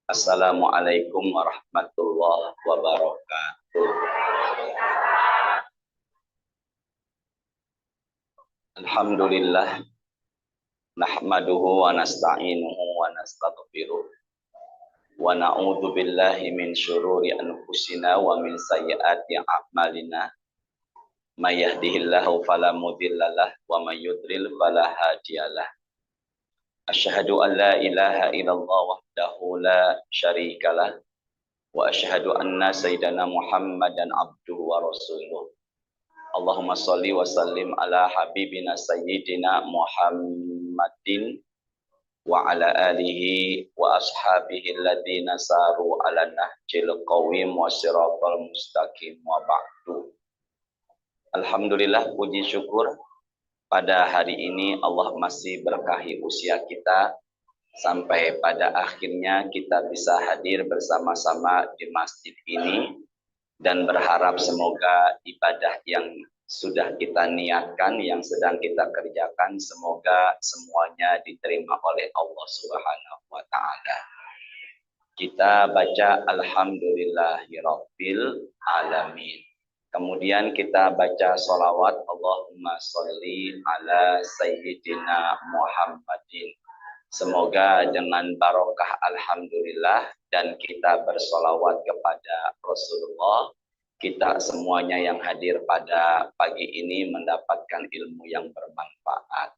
Assalamualaikum warahmatullahi wabarakatuh. Alhamdulillah, nahmaduhu wa nasta'inuhu wa nastaghfiruh. Wa na'udzu billahi min syururi anfusina wa min sayyiati a'malina. May yahdihillahu fala mudhillalah wa may yudlil fala hadiyalah. Asyhadu an la ilaha illallah wahdahu la syarikalah wa asyhadu anna sayyidana Muhammadan abduhu wa rasuluh. Allahumma sholli wa sallim ala habibina sayyidina Muhammadin wa ala alihi wa ashabihi alladhina saru ala nahjil qawim wa siratal mustaqim wa ba'du. Alhamdulillah, puji syukur pada hari ini Allah masih berkahi usia kita sampai pada akhirnya kita bisa hadir bersama-sama di masjid ini, dan berharap semoga ibadah yang sudah kita niatkan, yang sedang kita kerjakan, semoga semuanya diterima oleh Allah Subhanahu wa Ta'ala. Kita baca Alhamdulillahirabbil alamin. Kemudian kita baca sholawat Allahumma sholli ala sayyidina Muhammadin. Semoga dengan barokah Alhamdulillah dan kita bersolawat kepada Rasulullah, kita semuanya yang hadir pada pagi ini mendapatkan ilmu yang bermanfaat.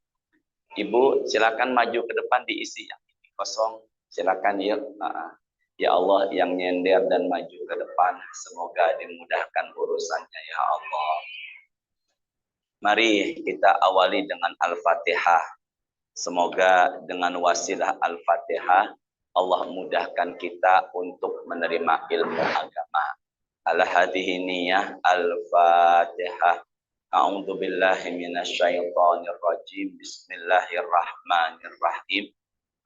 Ibu silakan maju ke depan, diisi yang ini kosong. Silakan ya. Ya Allah yang nyender dan maju ke depan, semoga dimudahkan urusannya ya Allah. Mari kita awali dengan Al-Fatihah. Semoga dengan wasilah Al-Fatihah Allah mudahkan kita untuk menerima ilmu agama. Al-hadhihi niyah Al-Fatihah. A'udzu billahi minasyaitonir rajim. Bismillahirrahmanirrahim.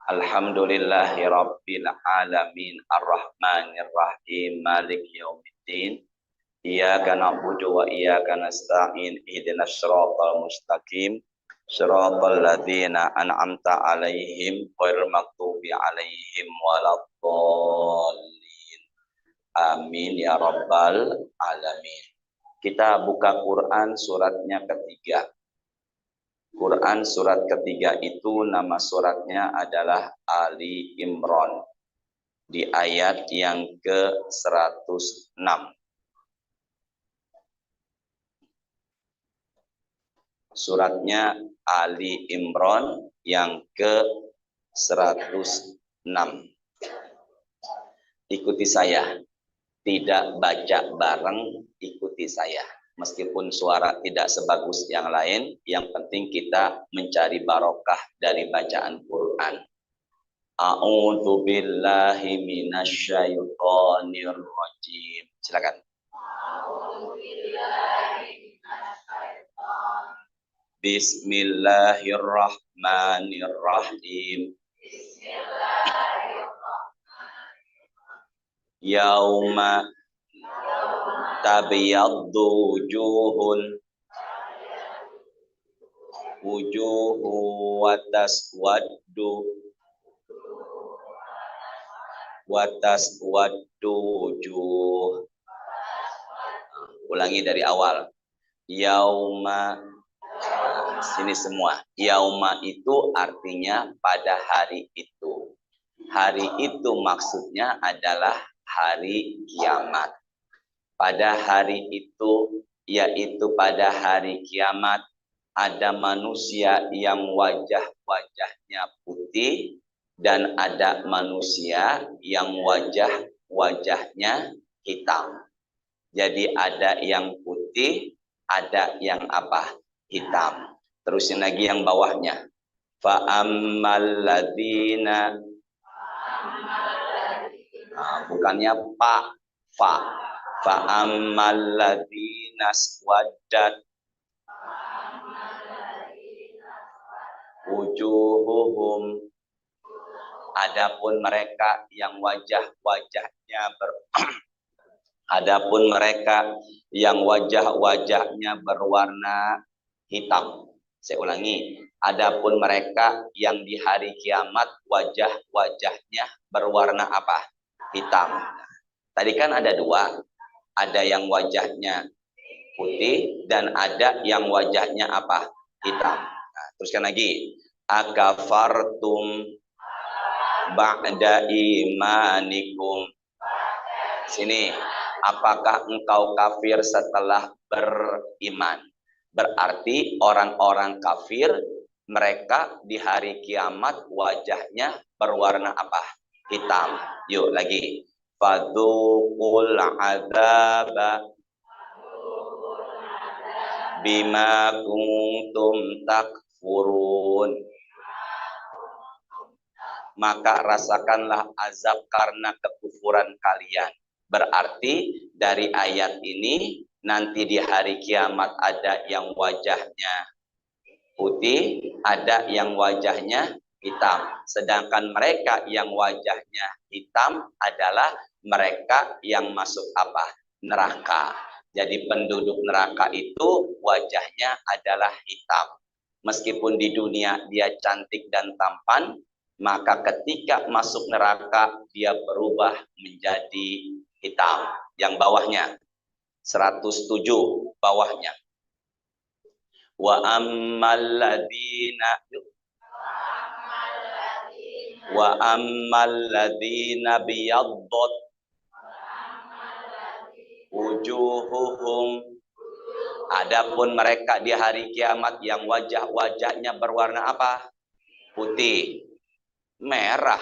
Alhamdulillahi rabbil alamin arrahmanir rahim maliki yaumiddin. Iyyaka na'budu wa iyyaka nasta'in ihdinas siratal mustaqim siratal ladzina an'amta 'alaihim ghairil maghdubi 'alaihim waladdallin. Amin ya rabbal alamin. Kita buka Quran suratnya ketiga. Quran surat ketiga itu nama suratnya adalah Ali Imran di ayat yang ke-106. Suratnya Ali Imran yang ke-106. Ikuti saya. Tidak baca bareng, ikuti saya. Meskipun suara tidak sebagus yang lain, yang penting kita mencari barokah dari bacaan Quran. A'udzu billahi minasyaitonir rajim. Silakan. Bismillahirrahmanirrahim. Yauma tabyaddu wujuhu wa taswaddu wujuh. Ulangi dari awal. Yauma, sini semua. Yauma itu artinya pada hari itu. Hari itu maksudnya adalah hari kiamat. Pada hari itu, yaitu pada hari kiamat, ada manusia yang wajah-wajahnya putih dan ada manusia yang wajah-wajahnya hitam. Jadi ada yang putih, ada yang apa? Hitam. Terusin lagi yang bawahnya. Fa'ammal ladzina, bukannya pa, fa. Fa'ammal ladzina swaddat wujuhuhum, adapun mereka yang wajah-wajahnya adapun mereka yang wajah-wajahnya berwarna hitam. Saya ulangi, adapun mereka yang di hari kiamat wajah-wajahnya berwarna apa? hitam. Tadi kan ada dua, ada yang wajahnya putih dan ada yang wajahnya apa? Hitam. Nah, teruskan lagi. Akafartum ba'da imanikum. Sini, apakah engkau kafir setelah beriman? Berarti orang-orang kafir, mereka di hari kiamat wajahnya berwarna apa? Hitam. Yuk lagi. Fadzuqul adzaba bima kuntum takfurun. Maka rasakanlah azab karena kekufuran kalian. Berarti dari ayat ini nanti di hari kiamat ada yang wajahnya putih, ada yang wajahnya hitam. Sedangkan mereka yang wajahnya hitam adalah mereka yang masuk apa? Neraka. Jadi penduduk neraka itu wajahnya adalah hitam. Meskipun di dunia dia cantik dan tampan, maka ketika masuk neraka dia berubah menjadi hitam. Yang bawahnya 107 bawahnya. Wa ammal ladina biyaddat wujuhuhum. Adapun mereka di hari kiamat yang wajah-wajahnya berwarna apa? Putih, merah.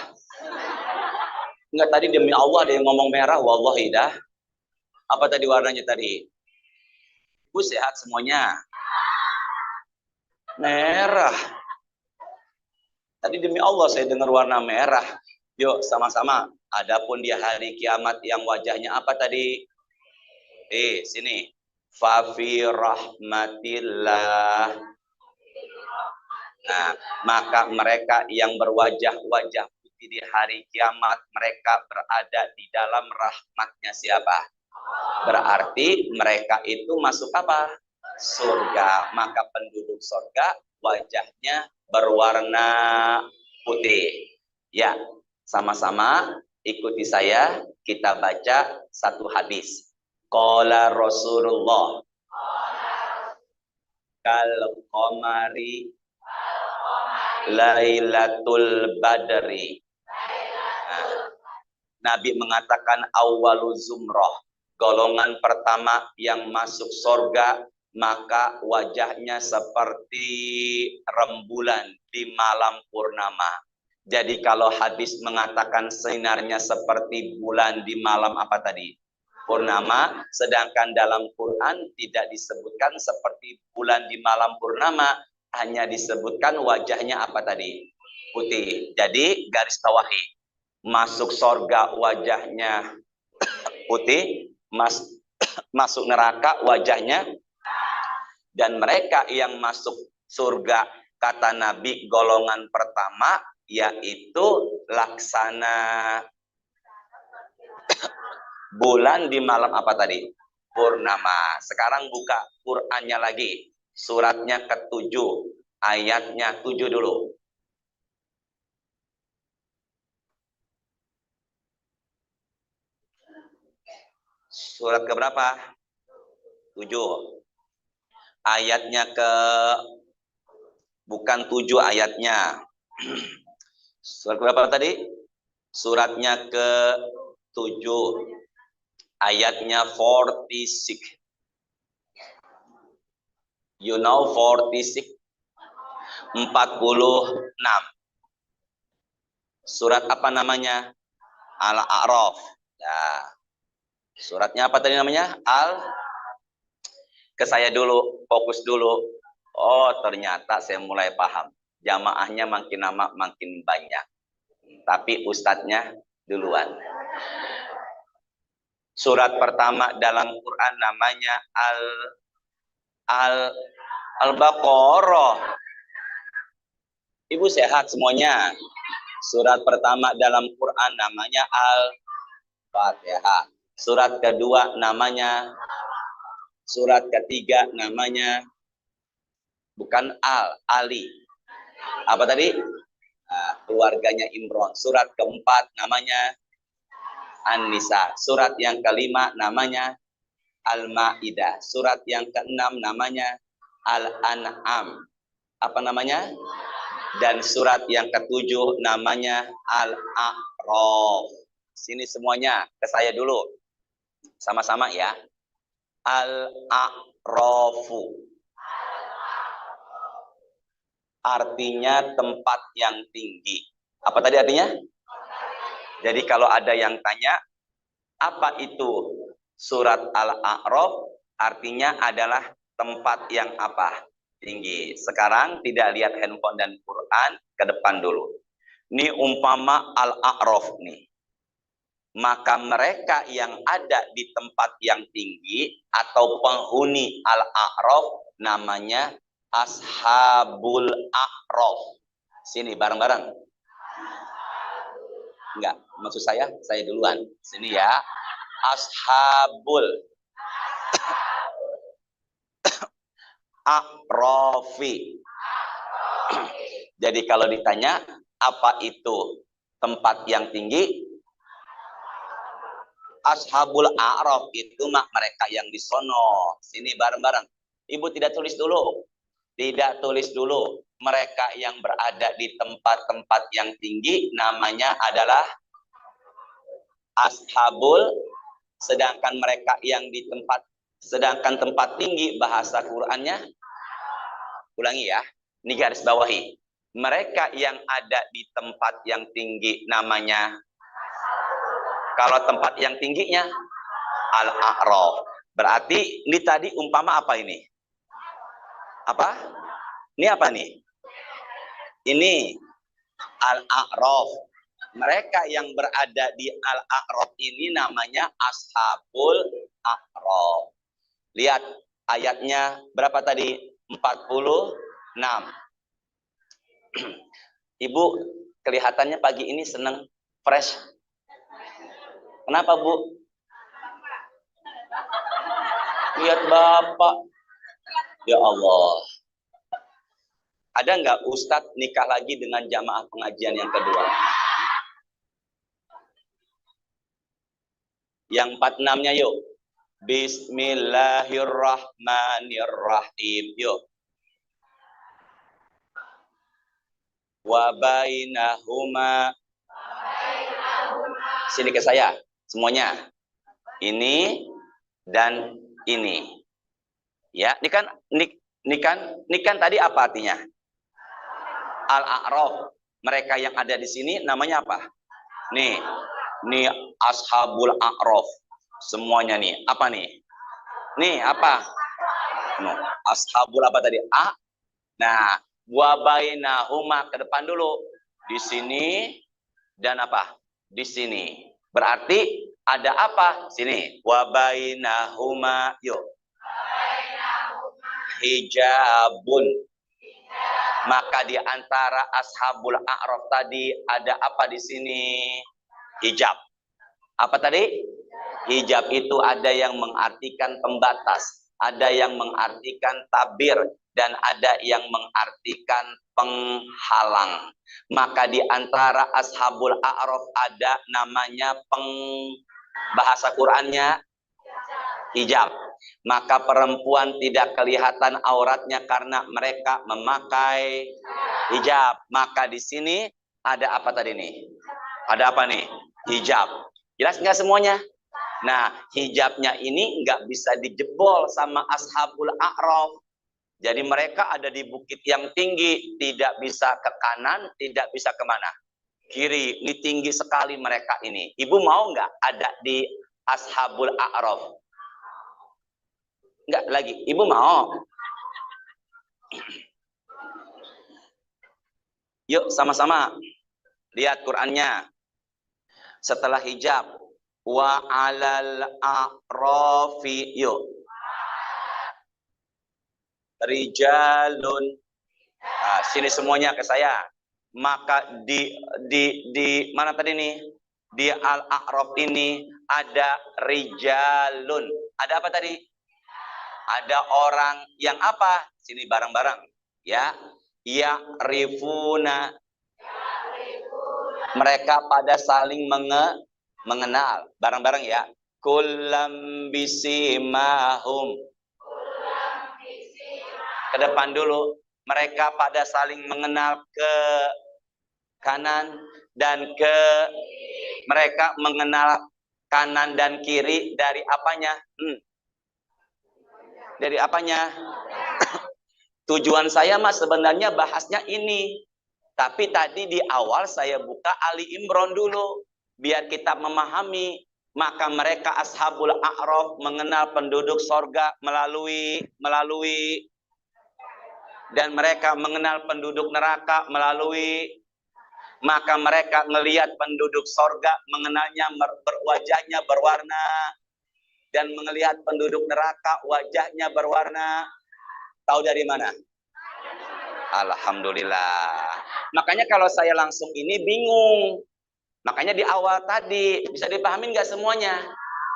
Enggak, tadi demi Allah ada yang ngomong merah, wallahi dah. Apa tadi warnanya tadi? Bu sehat semuanya? Merah. Tadi demi Allah saya dengar warna merah. Yuk sama-sama. Adapun di hari kiamat yang wajahnya apa tadi? Sini. Fa fi rahmatillah. Nah, maka mereka yang berwajah-wajah putih di hari kiamat, mereka berada di dalam rahmatnya siapa? Berarti mereka itu masuk apa? Surga. Maka penduduk surga wajahnya berwarna putih. Ya, sama-sama ikuti saya, kita baca satu hadis. Qala Rasulullah kal qamari Lailatul Badri. Nah, Nabi mengatakan awalu zumroh, golongan pertama yang masuk surga, maka wajahnya seperti rembulan di malam purnama. Jadi kalau hadis mengatakan sinarnya seperti bulan di malam apa tadi? Purnama, sedangkan dalam Quran tidak disebutkan seperti bulan di malam purnama, hanya disebutkan wajahnya apa tadi? Putih. Jadi garis bawahi, masuk surga wajahnya putih, masuk neraka wajahnya, dan mereka yang masuk surga kata Nabi golongan pertama yaitu laksana bulan di malam apa tadi? Purnama. Sekarang buka Qur'annya lagi. Suratnya ke-7. Ayatnya 7 dulu. Surat ke berapa? 7. Ayatnya ke... Bukan 7 ayatnya. Surat ke berapa tadi? Suratnya ke-7. Ayatnya 46. You know 46? 46. Surat apa namanya? Al-A'raf. Nah, suratnya apa tadi namanya? Ke saya dulu, fokus dulu. Oh, ternyata saya mulai paham. Jamaahnya makin lama makin banyak. Tapi ustadznya duluan. Surat pertama dalam Quran namanya Al-Baqarah. Ibu sehat semuanya. Surat pertama dalam Quran namanya Al-Fatihah. Surat kedua namanya, surat ketiga namanya bukan Ali. Apa tadi? Keluarganya Imron. Surat keempat namanya An-Nisa. Surat yang kelima namanya Al-Maidah. Surat yang keenam namanya Al-An'am. Apa namanya? Dan surat yang ketujuh namanya Al-A'raf. Sini semuanya, ke saya dulu. Sama-sama ya. Al-A'rafu. Artinya tempat yang tinggi. Apa tadi artinya? Jadi kalau ada yang tanya, apa itu surat Al-A'raf? Artinya adalah tempat yang apa? Tinggi. Sekarang tidak lihat handphone dan Quran, ke depan dulu. Ini umpama Al-A'raf nih. Maka mereka yang ada di tempat yang tinggi atau penghuni Al-A'raf namanya Ashabul A'raf. Sini bareng-bareng. Enggak, maksud saya duluan. Sini ya. Ashabul A'rafi. Jadi kalau ditanya apa itu tempat yang tinggi, Ashabul A'raf itu mereka yang di sono. Sini bareng-bareng. Ibu tidak tulis dulu. Tidak tulis dulu. Mereka yang berada di tempat-tempat yang tinggi namanya adalah Ashabul, sedangkan mereka yang di tempat tinggi bahasa Qur'annya, ulangi ya, ini garis bawahi. Mereka yang ada di tempat yang tinggi namanya, kalau tempat yang tingginya Al-A'raf. Berarti ini tadi umpama apa ini? Apa? Ini apa nih? Ini Al-A'raf. Mereka yang berada di Al-A'raf ini namanya Ashabul A'raf. Lihat ayatnya berapa tadi? 46. Ibu kelihatannya pagi ini senang, fresh. Kenapa, Bu? Lihat Bapak. Ya Allah. Ada nggak Ustadz nikah lagi dengan jamaah pengajian yang kedua? Yang 46-nya yuk. Bismillahirrahmanirrahim. Yuk. Wa bainahuma. Sini ke saya. Semuanya. Ini dan ini. Ya, ini kan tadi apa artinya? Al-A'raf. Mereka yang ada di sini namanya apa? Nih Ashabul A'raf. Semuanya nih. Apa nih? Nih apa? No. Ashabul apa tadi? A. Nah, wa bainahuma ke depan dulu. Di sini dan apa? Di sini. Berarti ada apa? Sini. Wa bainahuma. Yuk. Hijabun. Maka di antara Ashabul A'raf tadi ada apa di sini? Hijab. Apa tadi? Hijab itu ada yang mengartikan pembatas, ada yang mengartikan tabir, dan ada yang mengartikan penghalang. Maka di antara Ashabul A'raf ada namanya bahasa Qur'annya hijab. Maka perempuan tidak kelihatan auratnya karena mereka memakai hijab. Maka di sini ada apa tadi nih? Ada apa nih? Hijab. Jelas nggak semuanya? Nah, hijabnya ini nggak bisa dijebol sama Ashabul A'raf. Jadi mereka ada di bukit yang tinggi, tidak bisa ke kanan, tidak bisa kemana? Kiri. Ini tinggi sekali mereka ini. Ibu mau nggak ada di Ashabul A'raf? Enggak lagi. Ibu mau? Yuk sama-sama. Lihat Qur'annya. Setelah hijab. Wa 'alal a'rafi. Yuk. Rijalun. Nah, sini semuanya ke saya. Maka di mana tadi nih? Di Al-A'raf ini ada rijalun. Ada apa tadi? Ada orang yang apa? Sini bareng-bareng. Ya. Ya'rifuna. Mereka pada saling Mengenal. Bareng-bareng ya. Kullam bisimahum. Ke depan dulu. Mereka pada saling mengenal ke kanan dan ke mereka mengenal kanan dan kiri dari apanya? Dari apanya? Tujuan saya mas sebenarnya bahasnya ini. Tapi tadi di awal saya buka Ali Imran dulu. Biar kita memahami. Maka mereka ashabul a'raf mengenal penduduk sorga melalui dan mereka mengenal penduduk neraka melalui. Maka mereka melihat penduduk sorga mengenalnya wajahnya berwarna dan melihat penduduk neraka wajahnya berwarna. Tahu dari mana? Alhamdulillah. Makanya kalau saya langsung ini bingung. Makanya di awal tadi bisa dipahami nggak semuanya?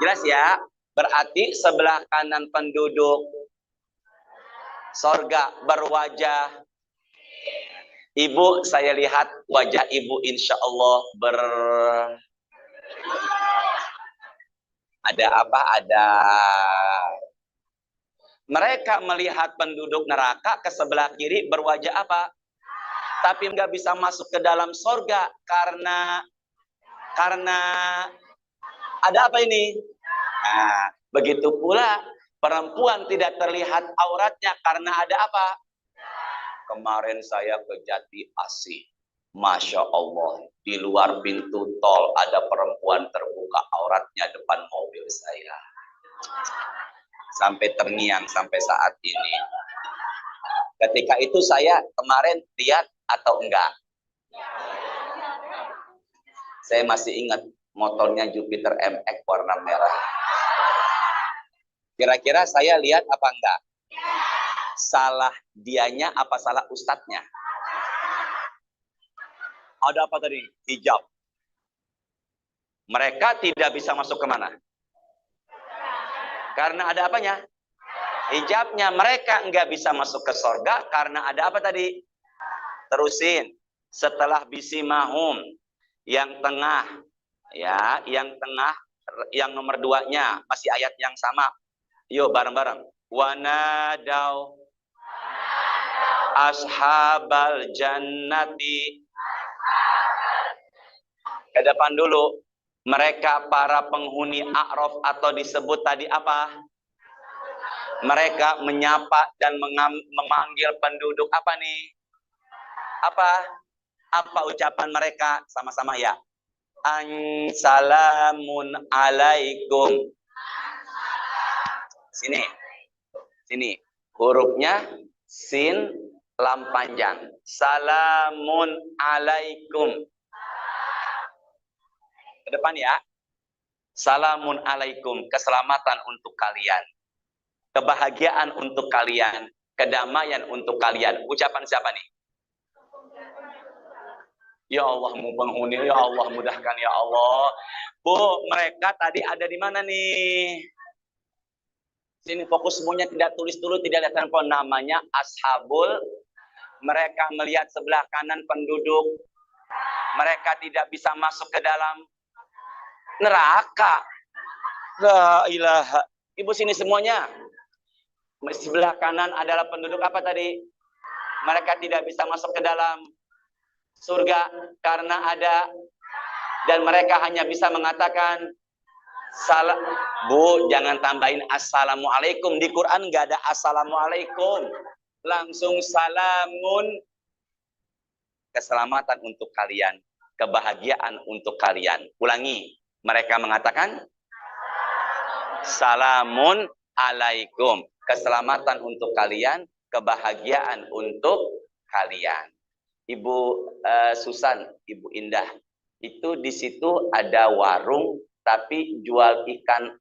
Jelas ya? Berarti sebelah kanan penduduk sorga berwajah. Ibu, saya lihat wajah ibu insya Allah ada apa? Ada. Mereka melihat penduduk neraka ke sebelah kiri berwajah apa? Tapi nggak bisa masuk ke dalam sorga karena ada apa ini? Nah, begitu pula perempuan tidak terlihat auratnya karena ada apa? Kemarin saya ke Jati Asih. Masya Allah, di luar pintu tol ada perempuan terbuka auratnya depan mobil saya. Sampai terngiang sampai saat ini. Ketika itu saya kemarin lihat atau enggak? Saya masih ingat motornya Jupiter MX warna merah. Kira-kira saya lihat apa enggak? Salah dianya apa salah ustadznya? Ada apa tadi? Hijab. Mereka tidak bisa masuk kemana? Karena ada apanya? Hijabnya. Mereka enggak bisa masuk ke sorga karena ada apa tadi? Terusin. Setelah bisimahum. Yang tengah, ya, yang tengah, yang nomor 2-nya masih ayat yang sama. Yuk bareng-bareng. Wanadau ashabal jannati. Ke depan dulu. Mereka para penghuni A'raf atau disebut tadi apa? Mereka menyapa dan memanggil penduduk apa nih? Apa ucapan mereka sama-sama ya? Assalamun alaikum. Sini. Hurufnya sin lam panjang. Salamun alaikum. Ke depan ya. Salamun alaikum. Keselamatan untuk kalian. Kebahagiaan untuk kalian. Kedamaian untuk kalian. Ucapan siapa nih? Ya Allah, penghuni, ya Allah, mudahkan ya Allah. Bu, mereka tadi ada di mana nih? Sini fokus semuanya, tidak tulis dulu, tidak ada telepon. Namanya ashabul. Mereka melihat sebelah kanan penduduk. Mereka tidak bisa masuk ke dalam neraka. La ilaha. Ibu sini semuanya. Sebelah kanan adalah penduduk apa tadi? Mereka tidak bisa masuk ke dalam surga karena ada dan mereka hanya bisa mengatakan salam. Bu, jangan tambahin assalamualaikum. Di Quran nggak ada assalamualaikum. Langsung salamun. Keselamatan untuk kalian. Kebahagiaan untuk kalian. Ulangi. Mereka mengatakan salamun alaikum. Keselamatan untuk kalian. Kebahagiaan untuk kalian. Ibu Susan, Ibu Indah, itu di situ ada warung tapi jual ikan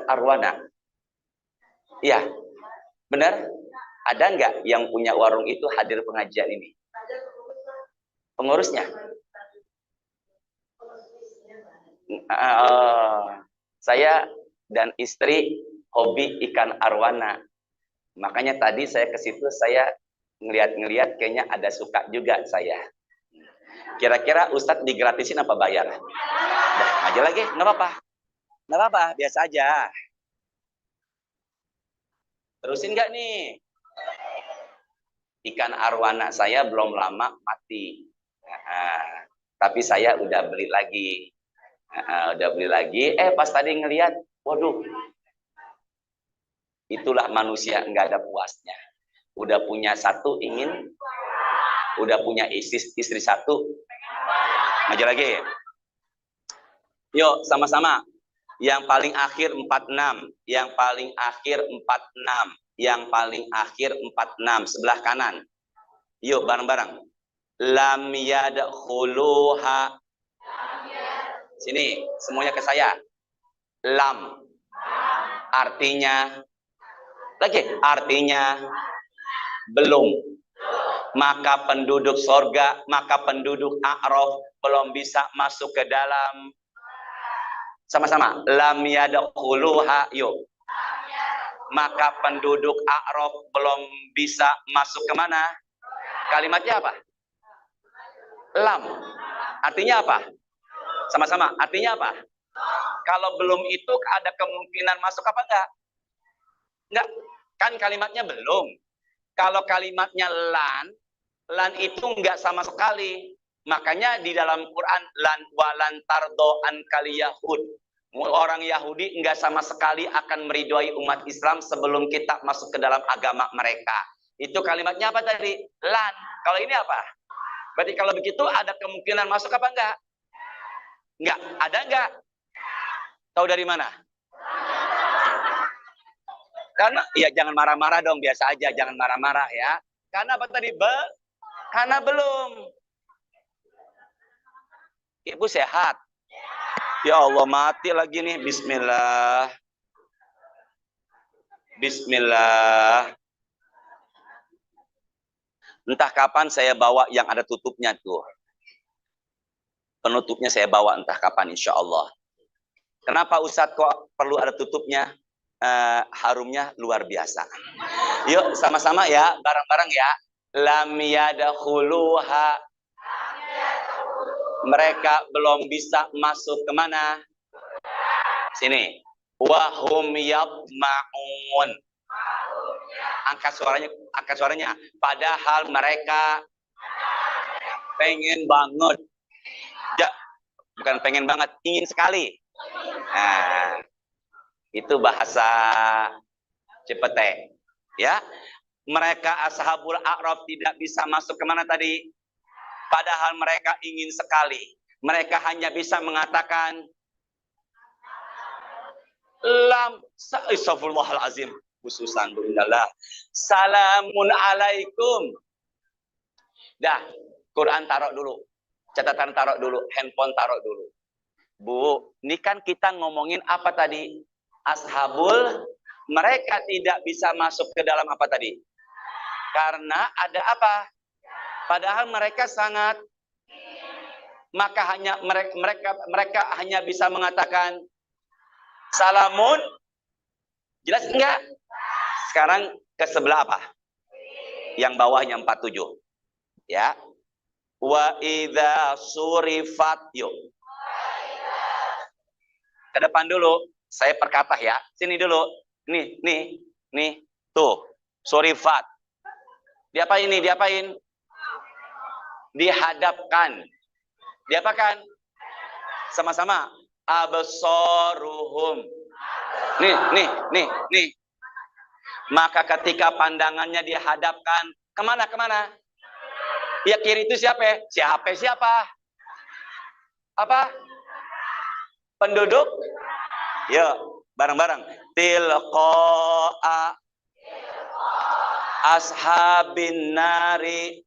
arwana. Iya, benar? Ada nggak yang punya warung itu hadir pengajian ini? Pengurusnya? Saya dan istri hobi ikan arwana. Makanya tadi saya ke situ saya ngelihat kayaknya ada suka juga saya. Kira-kira Ustadz digratisin apa bayar? Dah, aja lagi, nggak apa-apa. Nggak apa-apa, biasa aja. Terusin nggak nih? Ikan arwana saya belum lama mati. Tapi saya udah beli lagi. Udah beli lagi. Pas tadi ngelihat, waduh, itulah manusia nggak ada puasnya. Udah punya satu ingin, udah punya istri satu, maju lagi. Yuk sama-sama. Yang paling akhir 46, yang paling akhir 46, yang paling akhir 46 sebelah kanan. Yuk bareng-bareng. Lam yadkhuluha. Sini, semuanya ke saya. Lam. Artinya lagi, artinya belum. Maka penduduk sorga, maka penduduk A'raf belum bisa masuk ke dalam. Sama-sama. Lam yadkhuluha. Yuk. Maka penduduk A'raf belum bisa masuk ke mana? Kalimatnya apa? Lam. Artinya apa? Sama-sama. Artinya apa? Kalau belum itu ada kemungkinan masuk apa enggak? Enggak. Kan kalimatnya belum. Kalau kalimatnya lan itu enggak sama sekali. Makanya di dalam Quran lan walan tardo an kali Yahud. Orang Yahudi enggak sama sekali akan meridhoi umat Islam sebelum kita masuk ke dalam agama mereka. Itu kalimatnya apa tadi? Lan. Kalau ini apa? Berarti kalau begitu ada kemungkinan masuk apa enggak? Enggak. Ada enggak? Tahu dari mana? Karena ya jangan marah-marah dong, biasa aja, jangan marah-marah ya. Karena apa tadi? Karena belum. Ibu sehat? Ya Allah, mati lagi nih. Bismillah. Bismillah. Entah kapan saya bawa yang ada tutupnya tuh. Penutupnya saya bawa entah kapan, insya Allah. Kenapa Ustadz kok perlu ada tutupnya? Harumnya luar biasa. Yuk sama-sama ya, bareng-bareng ya. Lam yadkhuluha. Mereka belum bisa masuk kemana? Sini. Wahum yatma'un. Angkat suaranya. Padahal mereka pengen banget. Ya, bukan pengen banget, ingin sekali. Nah, itu bahasa Cepete. Ya, mereka ashabul A'raf tidak bisa masuk kemana tadi? Padahal mereka ingin sekali. Mereka hanya bisa mengatakan lam astagfirullahalazim khususan berindallah salamun alaikum. Dah, Quran taruh dulu, catatan taruh dulu, handphone taruh dulu. Bu, ini kan kita ngomongin apa tadi? Ashabul, mereka tidak bisa masuk ke dalam apa tadi? Karena ada apa? Padahal mereka sangat, maka hanya mereka hanya bisa mengatakan salamun. Jelas enggak? Sekarang ke sebelah apa? Yang bawahnya 47. Ya. Wa idza surifat. Yuk. Ke depan dulu. Saya perkatah ya. Sini dulu. Nih. Tuh. Surifat. Diapain ini? Diapain? Dihadapkan. Diapakan? Sama-sama. Absaruhum. Nih. Maka ketika pandangannya dihadapkan kemana? Ya kiri itu siapa? Siapa? Apa? Penduduk? Ya, bareng-bareng. Tilqa'a ashabin nari.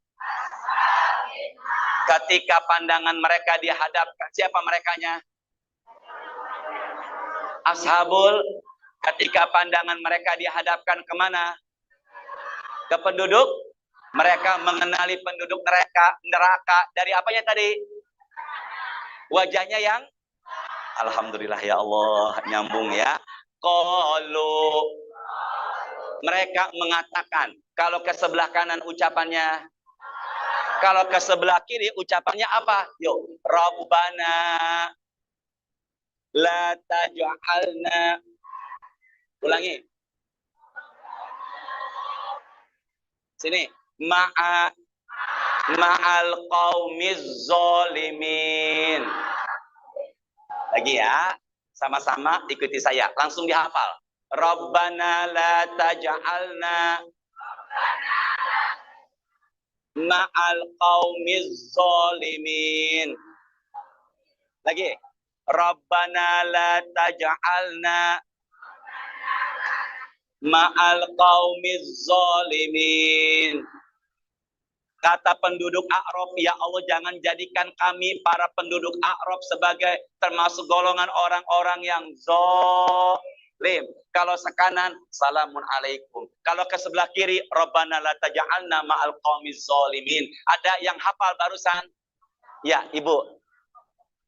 Ketika pandangan mereka dihadapkan, siapa merekanya? Ashabul. Ketika pandangan mereka dihadapkan kemana? Ke penduduk. Mereka mengenali penduduk neraka dari apanya tadi? Wajahnya yang alhamdulillah ya Allah, nyambung ya. Qalu. Mereka mengatakan, kalau ke sebelah kanan ucapannya Kalau ke sebelah kiri ucapannya apa? Yuk, Rabbana la taj'alna. Ulangi. Sini. Ma'al qaumiz zalimin. Lagi ya. Sama-sama ikuti saya. Langsung dihafal. Rabbana la taj'alna ma'al qaumiz zalimin. Lagi. Rabbana la taj'alna ma'al qaumiz zalimin. Kata penduduk A'raf, ya Allah jangan jadikan kami para penduduk A'raf sebagai termasuk golongan orang-orang yang zalim. Kalau sekanan, salamun alaikum. Kalau ke sebelah kiri, Rabbana la taj'alna ma'al qaumiz zalimin. Ada yang hafal barusan? Ya, Ibu.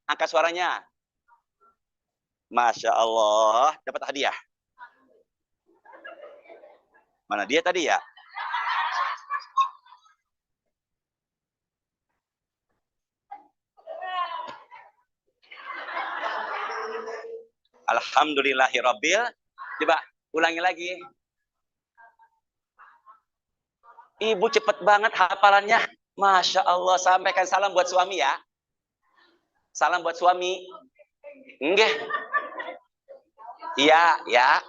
Angkat suaranya. Masya Allah, dapat hadiah. Mana dia tadi ya? Alhamdulillahirabbil. Coba ulangi lagi. Ibu cepet banget hafalannya. Masya Allah. Sampaikan salam buat suami ya. Salam buat suami. Enggak. Iya, ya.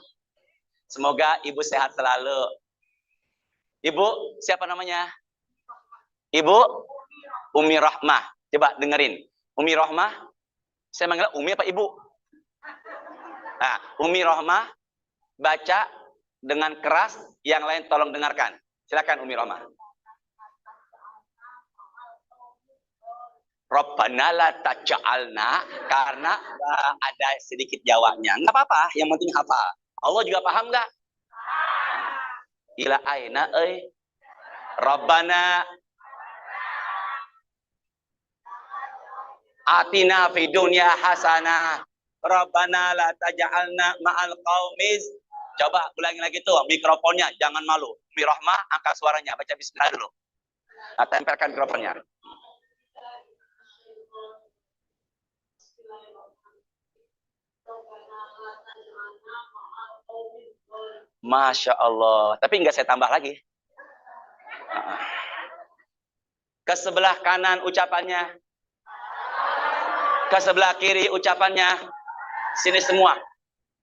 Semoga ibu sehat selalu. Ibu, siapa namanya? Ibu Umi Rahmah. Coba dengerin. Umi Rahmah. Saya manggil Umi apa Ibu? Nah, Umi Rahmah baca dengan keras, yang lain tolong dengarkan. Silakan Umi Rahmah. Rabbana la taj'alna, karena ada sedikit jawabnya. Enggak apa-apa, yang penting hafal. Allah juga paham enggak? Ila aina Rabbana atina fid dunya hasanah. Rabbana la taj'alna ma'al qaumiz. Coba ulangi lagi tuh mikrofonnya, jangan malu. Umi Rahmah angkat suaranya, baca bismillah dulu. Nah, tempelkan mikrofonnya. Masya Allah. Tapi enggak saya tambah lagi. Ke sebelah kanan ucapannya. Ke sebelah kiri ucapannya. Sini semua.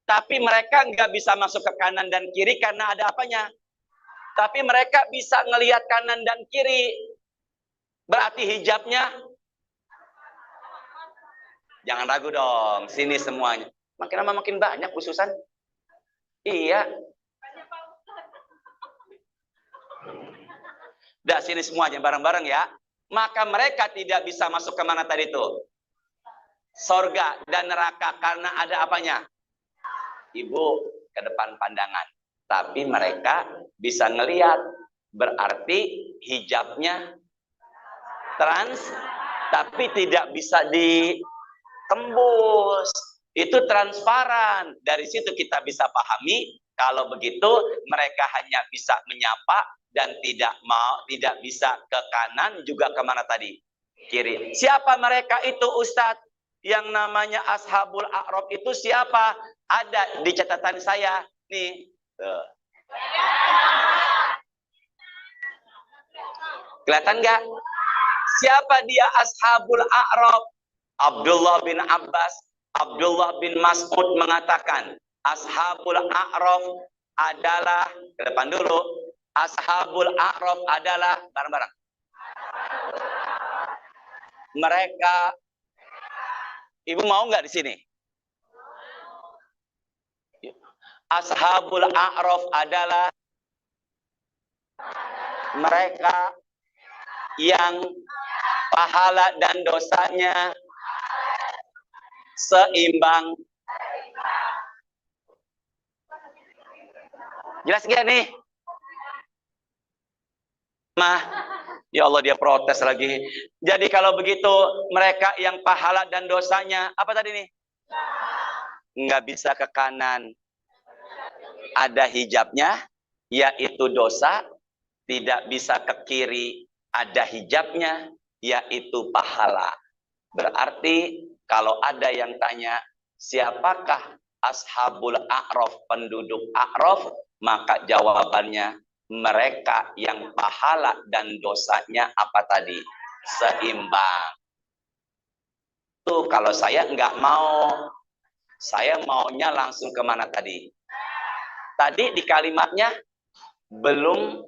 Tapi mereka nggak bisa masuk ke kanan dan kiri karena ada apanya. Tapi mereka bisa ngelihat kanan dan kiri. Berarti hijabnya. Jangan ragu dong. Sini semuanya. Makin lama makin banyak khususan. Iya. Udah sini semuanya bareng-bareng ya. Maka mereka tidak bisa masuk ke mana tadi itu? Sorga dan neraka karena ada apanya? Ibu ke depan pandangan. Tapi mereka bisa ngelihat. Berarti hijabnya trans. Tapi tidak bisa ditembus. Itu transparan. Dari situ kita bisa pahami. Kalau begitu mereka hanya bisa menyapa. Dan tidak bisa ke kanan. Juga kemana tadi? Kiri. Siapa mereka itu Ustadz? Yang namanya Ashabul A'raf itu siapa? Ada di catatan saya. Nih. Kelihatan nggak? Siapa dia Ashabul A'raf? Abdullah bin Abbas, Abdullah bin Mas'ud mengatakan, Ashabul A'raf adalah, ke depan dulu, Ashabul A'raf adalah, bareng-bareng. Mereka, Ibu mau nggak di sini? Ashabul A'raf adalah mereka yang pahala dan dosanya seimbang. Jelas gak nih? Ya Allah, dia protes lagi. Jadi kalau begitu mereka yang pahala dan dosanya apa tadi nih? Nggak bisa ke kanan. Ada hijabnya, yaitu dosa. Tidak bisa ke kiri. ada hijabnya, yaitu pahala. Berarti kalau ada yang tanya, siapakah ashabul a'raf, penduduk a'raf, maka jawabannya mereka yang pahala dan dosanya apa tadi? Seimbang. Tuh kalau saya nggak mau, saya maunya langsung kemana tadi? Tadi di kalimatnya belum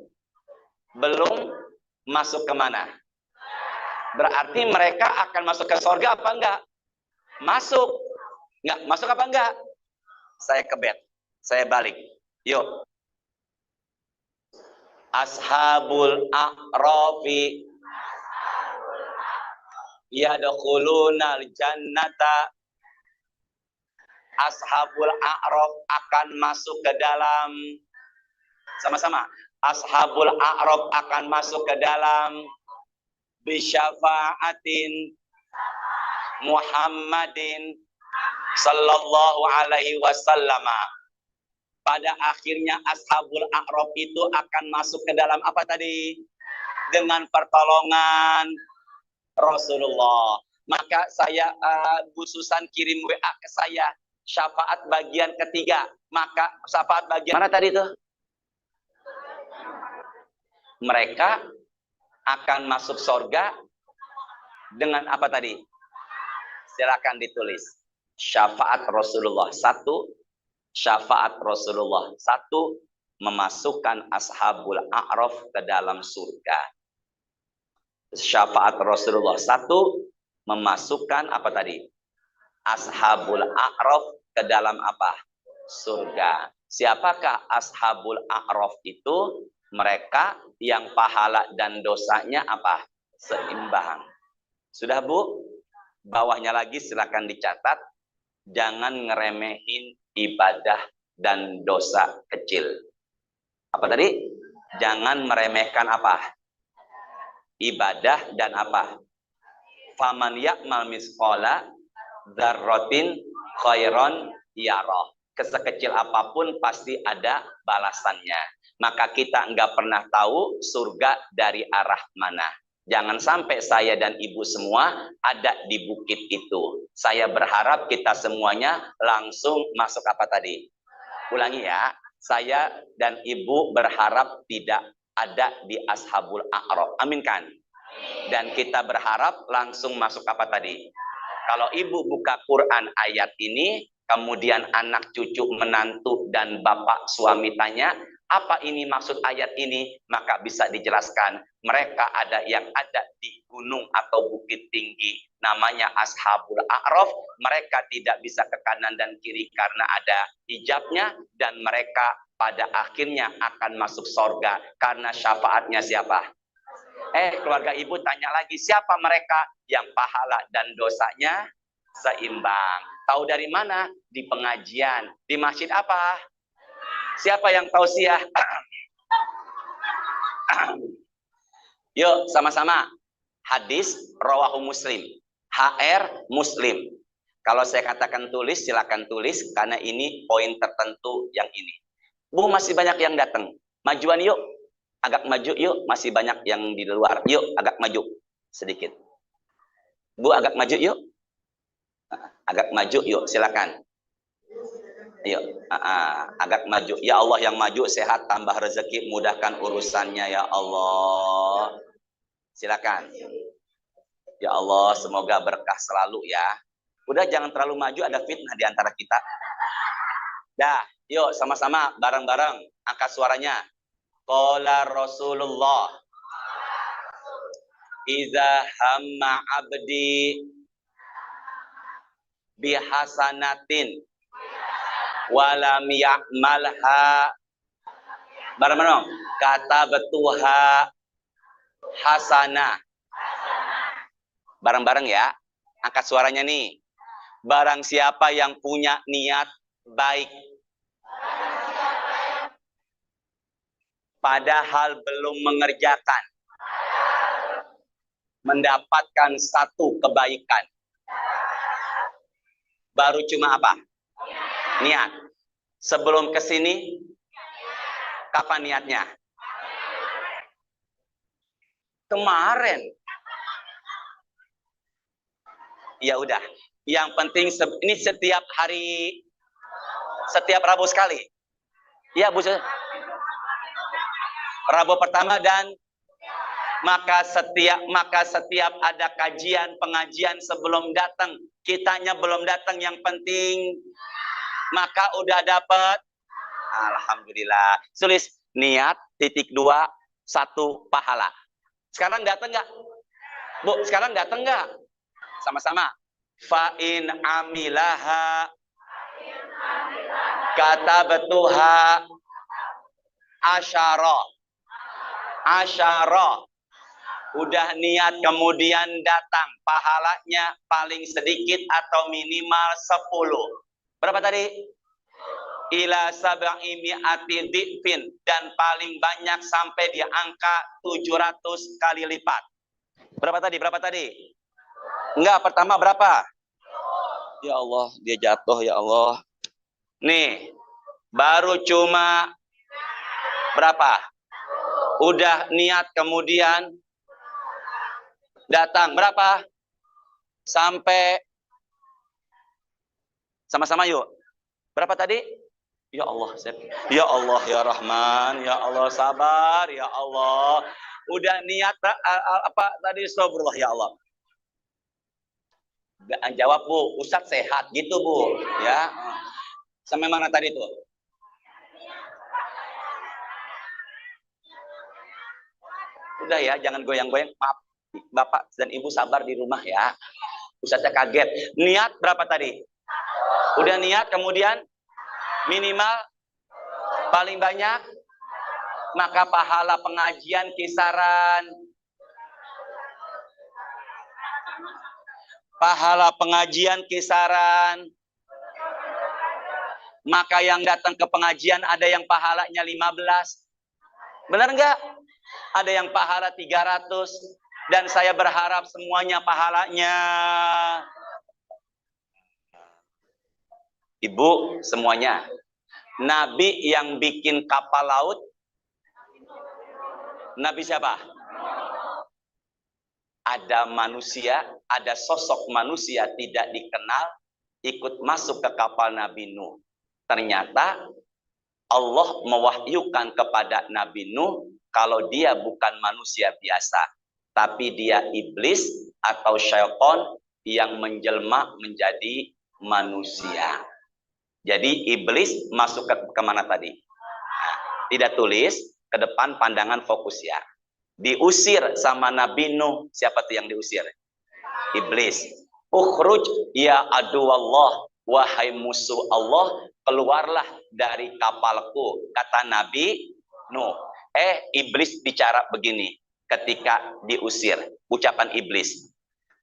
masuk kemana? Berarti mereka akan masuk ke surga apa enggak? Masuk. Enggak, masuk apa enggak? Saya kebet. Saya balik. Yuk. Ashabul a'rafi yadkhulunal jannata. Ashabul a'raf akan masuk ke dalam, sama-sama. Ashabul a'raf akan masuk ke dalam bisyafa'atin Muhammadin sallallahu alaihi wasallam. Pada akhirnya ashabul a'raf itu akan masuk ke dalam apa tadi? Dengan pertolongan Rasulullah. Maka saya Bu Susan kirim WA ke saya, syafaat bagian ketiga. Maka syafaat bagian mana tadi itu? Mereka akan masuk surga dengan apa tadi? Silakan ditulis. Syafaat Rasulullah. Satu, syafaat Rasulullah. Satu, memasukkan ashabul a'raf ke dalam surga. Syafaat Rasulullah. Satu, memasukkan apa tadi? Ashabul a'raf ke dalam apa? Surga. Siapakah ashabul a'raf itu? Mereka yang pahala dan dosanya apa? Seimbang. Sudah Bu? Bawahnya lagi silakan dicatat. Jangan ngeremehin ibadah dan dosa kecil. Apa tadi? Jangan meremehkan apa? Ibadah dan apa? Faman ya'mal misqala dzarratin khairon yarah. Kesekecil apapun pasti ada balasannya. Maka kita nggak pernah tahu surga dari arah mana. Jangan sampai saya dan ibu semua ada di bukit itu. Saya berharap kita semuanya langsung masuk apa tadi? Ulangi ya. Saya dan ibu berharap tidak ada di ashabul a'raf. Amin kan? Dan kita berharap langsung masuk apa tadi? Kalau ibu buka Quran ayat ini, kemudian anak cucu menantu dan bapak suami tanya, apa ini maksud ayat ini? Maka bisa dijelaskan. Mereka ada yang ada di gunung atau bukit tinggi. Namanya ashabul a'raf. Mereka tidak bisa ke kanan dan kiri karena ada hijabnya. Dan mereka pada akhirnya akan masuk surga. Karena syafaatnya siapa? Keluarga ibu tanya lagi, siapa mereka yang pahala dan dosanya seimbang? Tahu dari mana? Di pengajian. Di masjid apa? Siapa yang tausiah? Yuk, sama-sama. Hadis rawahu Muslim. HR Muslim. Kalau saya katakan tulis, silakan tulis karena ini poin tertentu yang ini. Bu, masih banyak yang datang. Majuan yuk. Agak maju yuk, masih banyak yang di luar. Yuk, agak maju sedikit. Bu, agak maju yuk. Agak maju yuk, silakan. Yuk, agak maju. Ya Allah yang maju, sehat, tambah rezeki, mudahkan urusannya ya Allah. Silakan. Ya Allah, semoga berkah selalu ya. Udah jangan terlalu maju, ada fitnah di antara kita. Dah, yuk sama-sama bareng-bareng angkat suaranya. Qala Rasulullah iza hamma abdi bihasanatin walam ya'malha bareng-bareng kata betuha hasanah. Bareng-bareng ya. Angkat suaranya nih. Barang siapa yang punya niat baik padahal belum mengerjakan, mendapatkan satu kebaikan. Baru cuma apa? Niat. Sebelum ke sini, kapan niatnya? Kemarin. Ya udah. Yang penting ini setiap hari, setiap Rabu sekali. Ya Bu. Rabu pertama dan maka setiap ada kajian pengajian sebelum datang, kitanya belum datang, yang penting maka udah dapat. Alhamdulillah. Tulis niat .2 1 pahala. Sekarang datang nggak? Bu, sekarang datang nggak? Sama-sama. Fa'in amilaha kata betuha asyara. Udah niat kemudian datang, pahalanya paling sedikit atau minimal 10. Berapa tadi? Ila sab'i mi'ati dhifin, dan paling banyak sampai di angka 700 kali lipat. Berapa tadi? Enggak, pertama berapa? Ya Allah, dia jatuh, ya Allah. Nih, baru cuma berapa? Udah niat kemudian datang. Berapa? Sampai sama-sama yuk. Berapa tadi? Ya Allah, ya Allah, ya Rahman, ya Allah, sabar, ya Allah. Udah niat apa tadi? Astagfirullah, ya Allah. Jawab Bu, Ustadz sehat gitu Bu, ya. Sampai mana tadi tuh? Udah ya, jangan goyang-goyang. Maaf, Bapak dan Ibu sabar di rumah ya. Ustadznya kaget. Niat berapa tadi? Udah niat, kemudian minimal paling banyak, maka pahala pengajian kisaran maka yang datang ke pengajian ada yang pahalanya 15. Benar enggak? Ada yang pahala 300, dan saya berharap semuanya pahalanya. Ibu semuanya, Nabi yang bikin kapal laut, Nabi siapa? Ada manusia, ada sosok manusia tidak dikenal ikut masuk ke kapal Nabi Nuh. Ternyata Allah mewahyukan kepada Nabi Nuh kalau dia bukan manusia biasa, tapi dia iblis atau syaitan yang menjelma menjadi manusia. Jadi iblis masuk ke kemana tadi? Nah, tidak tulis, ke depan pandangan fokus ya. Diusir sama Nabi Nuh. Siapa tuh yang diusir? Iblis. Ukhruj ya aduwallah, wahai musuh Allah, keluarlah dari kapalku, kata Nabi Nuh. Iblis bicara begini ketika diusir. Ucapan iblis.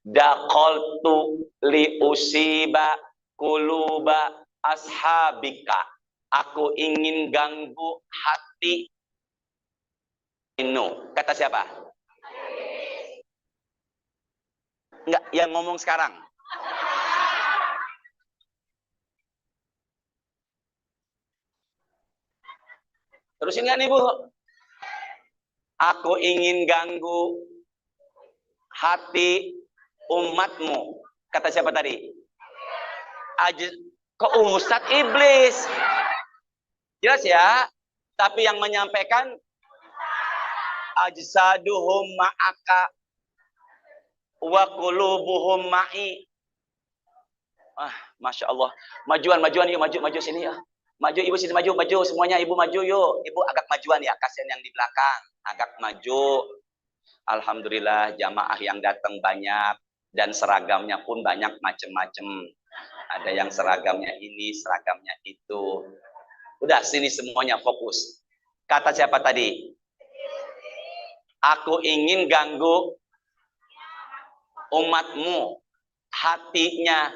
Daqaltu li usiba kuluba ashabika. Aku ingin ganggu hati Nuh. Kata siapa? Enggak, yang ngomong sekarang. Terusin nggak nih Bu? Aku ingin ganggu hati umatmu. Kata siapa tadi? Kok Ustadz iblis? Jelas ya? Tapi yang menyampaikan ajsaduhum ma'aka wa qulubuhum ma'i. Masya Allah. Majuan yuk, maju sini ya. Maju Ibu sini, maju semuanya, Ibu maju yuk. Ibu agak majuan ya, kasihan yang di belakang. Agak maju. Alhamdulillah jamaah yang datang banyak, dan seragamnya pun banyak macam-macam. Ada yang seragamnya ini, seragamnya itu. Udah sini semuanya fokus. Kata siapa tadi? Aku ingin ganggu umatmu, hatinya.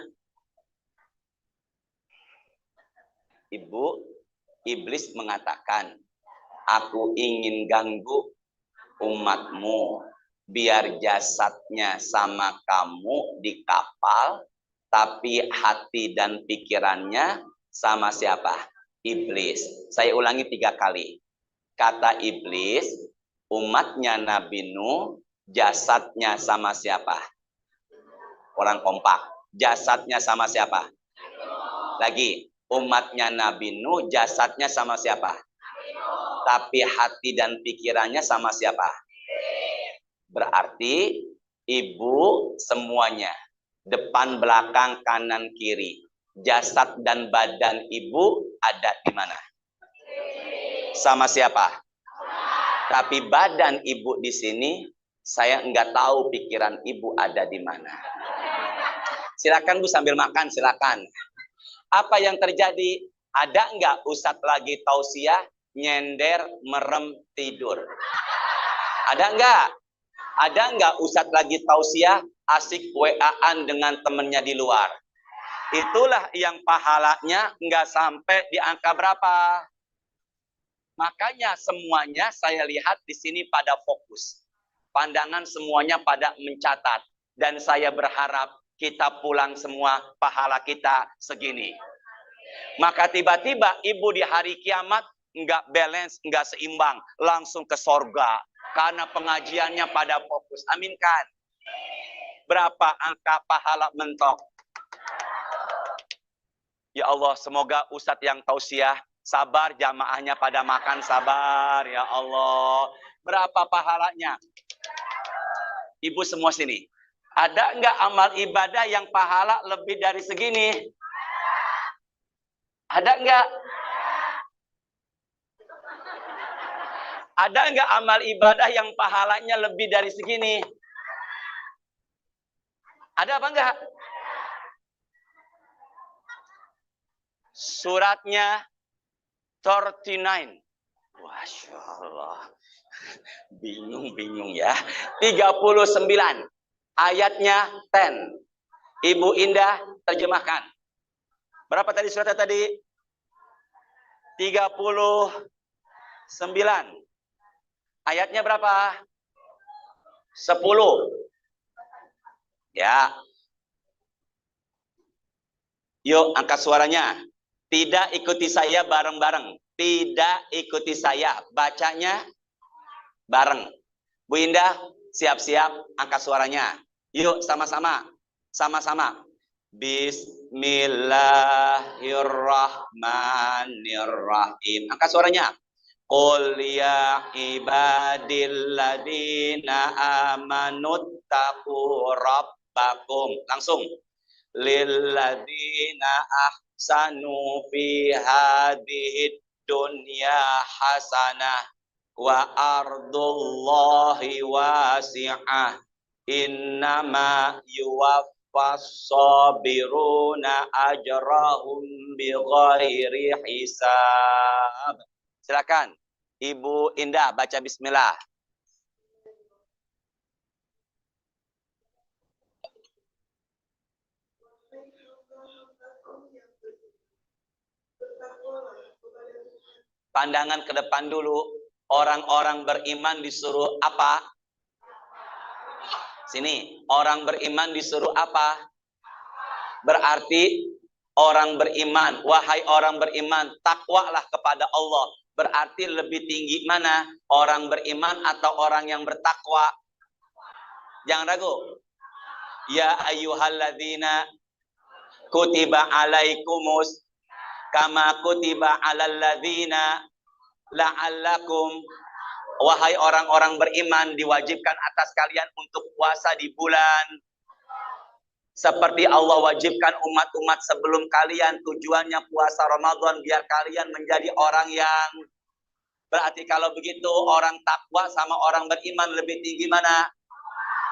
Ibu, iblis mengatakan, aku ingin ganggu umatmu, biar jasadnya sama kamu di kapal, tapi hati dan pikirannya sama siapa? Iblis. Saya ulangi 3 kali. Kata iblis, umatnya Nabi Nuh Jasadnya sama siapa? Orang kompak. Jasadnya sama siapa? Lagi, umatnya Nabi Nuh, jasadnya sama siapa? Tapi hati dan pikirannya sama siapa? Berarti ibu semuanya. Depan, belakang, kanan, kiri. Jasad dan badan ibu ada di mana? Sama siapa? Tapi badan ibu di sini, saya nggak tahu pikiran ibu ada di mana. Silakan Bu sambil makan, silakan. Apa yang terjadi? Ada nggak Ustadz lagi tausiah, nyender, merem, tidur? Ada nggak? Ada nggak Ustadz lagi tausiah, asik WA-an dengan temennya di luar? Itulah yang pahalanya nggak sampai di angka berapa. Makanya semuanya saya lihat di sini pada fokus. Pandangan semuanya pada mencatat. Dan saya berharap kita pulang semua pahala kita segini. Maka tiba-tiba ibu di hari kiamat nggak balance, nggak seimbang. Langsung ke sorga. Karena pengajiannya pada fokus. Amin kan? Berapa angka pahala mentok? Ya Allah, semoga Ustadz yang tausiah sabar, jamaahnya pada makan sabar. Ya Allah. Berapa pahalanya? Ibu semua sini. Ada nggak amal ibadah yang pahala lebih dari segini? Ada nggak? Ada nggak amal ibadah yang pahalanya lebih dari segini? Ada apa enggak? Suratnya 39. Masya Allah. Bingung ya. 39. Ayatnya 10. Ibu Indah terjemahkan. Berapa tadi suratnya tadi? 39. Ayatnya berapa? 10. Ya. Yuk angkat suaranya. Tidak ikuti saya bareng-bareng. Tidak ikuti saya. Bacanya bareng. Bu Indah, siap-siap angkat suaranya. Yuk sama-sama. Sama-sama. Bismillahirrahmanirrahim. Angkat suaranya. Qul ya ibadilladina amanuttaqu rabbakum. Langsung. Lilladina ahsanu fi hadhihi dunya hasanah wa ardullahi wasi'ah innama yuwaffas sabiruna ajrahum bighairi hisab. Silakan Ibu Indah baca bismillah. Pandangan ke depan dulu. Orang-orang beriman disuruh apa? Sini. Orang beriman disuruh apa? Berarti orang beriman. Wahai orang beriman, takwalah kepada Allah. Berarti lebih tinggi mana? Orang beriman atau orang yang bertakwa? Jangan ragu. Ya ayyuhalladzina kutiba alaikumus kama kutiba alal ladzina la'allakum. Wahai orang-orang beriman, diwajibkan atas kalian untuk puasa di bulan seperti Allah wajibkan umat-umat sebelum kalian. Tujuannya puasa Ramadan biar kalian menjadi orang yang berarti. Kalau begitu orang takwa sama orang beriman lebih tinggi mana?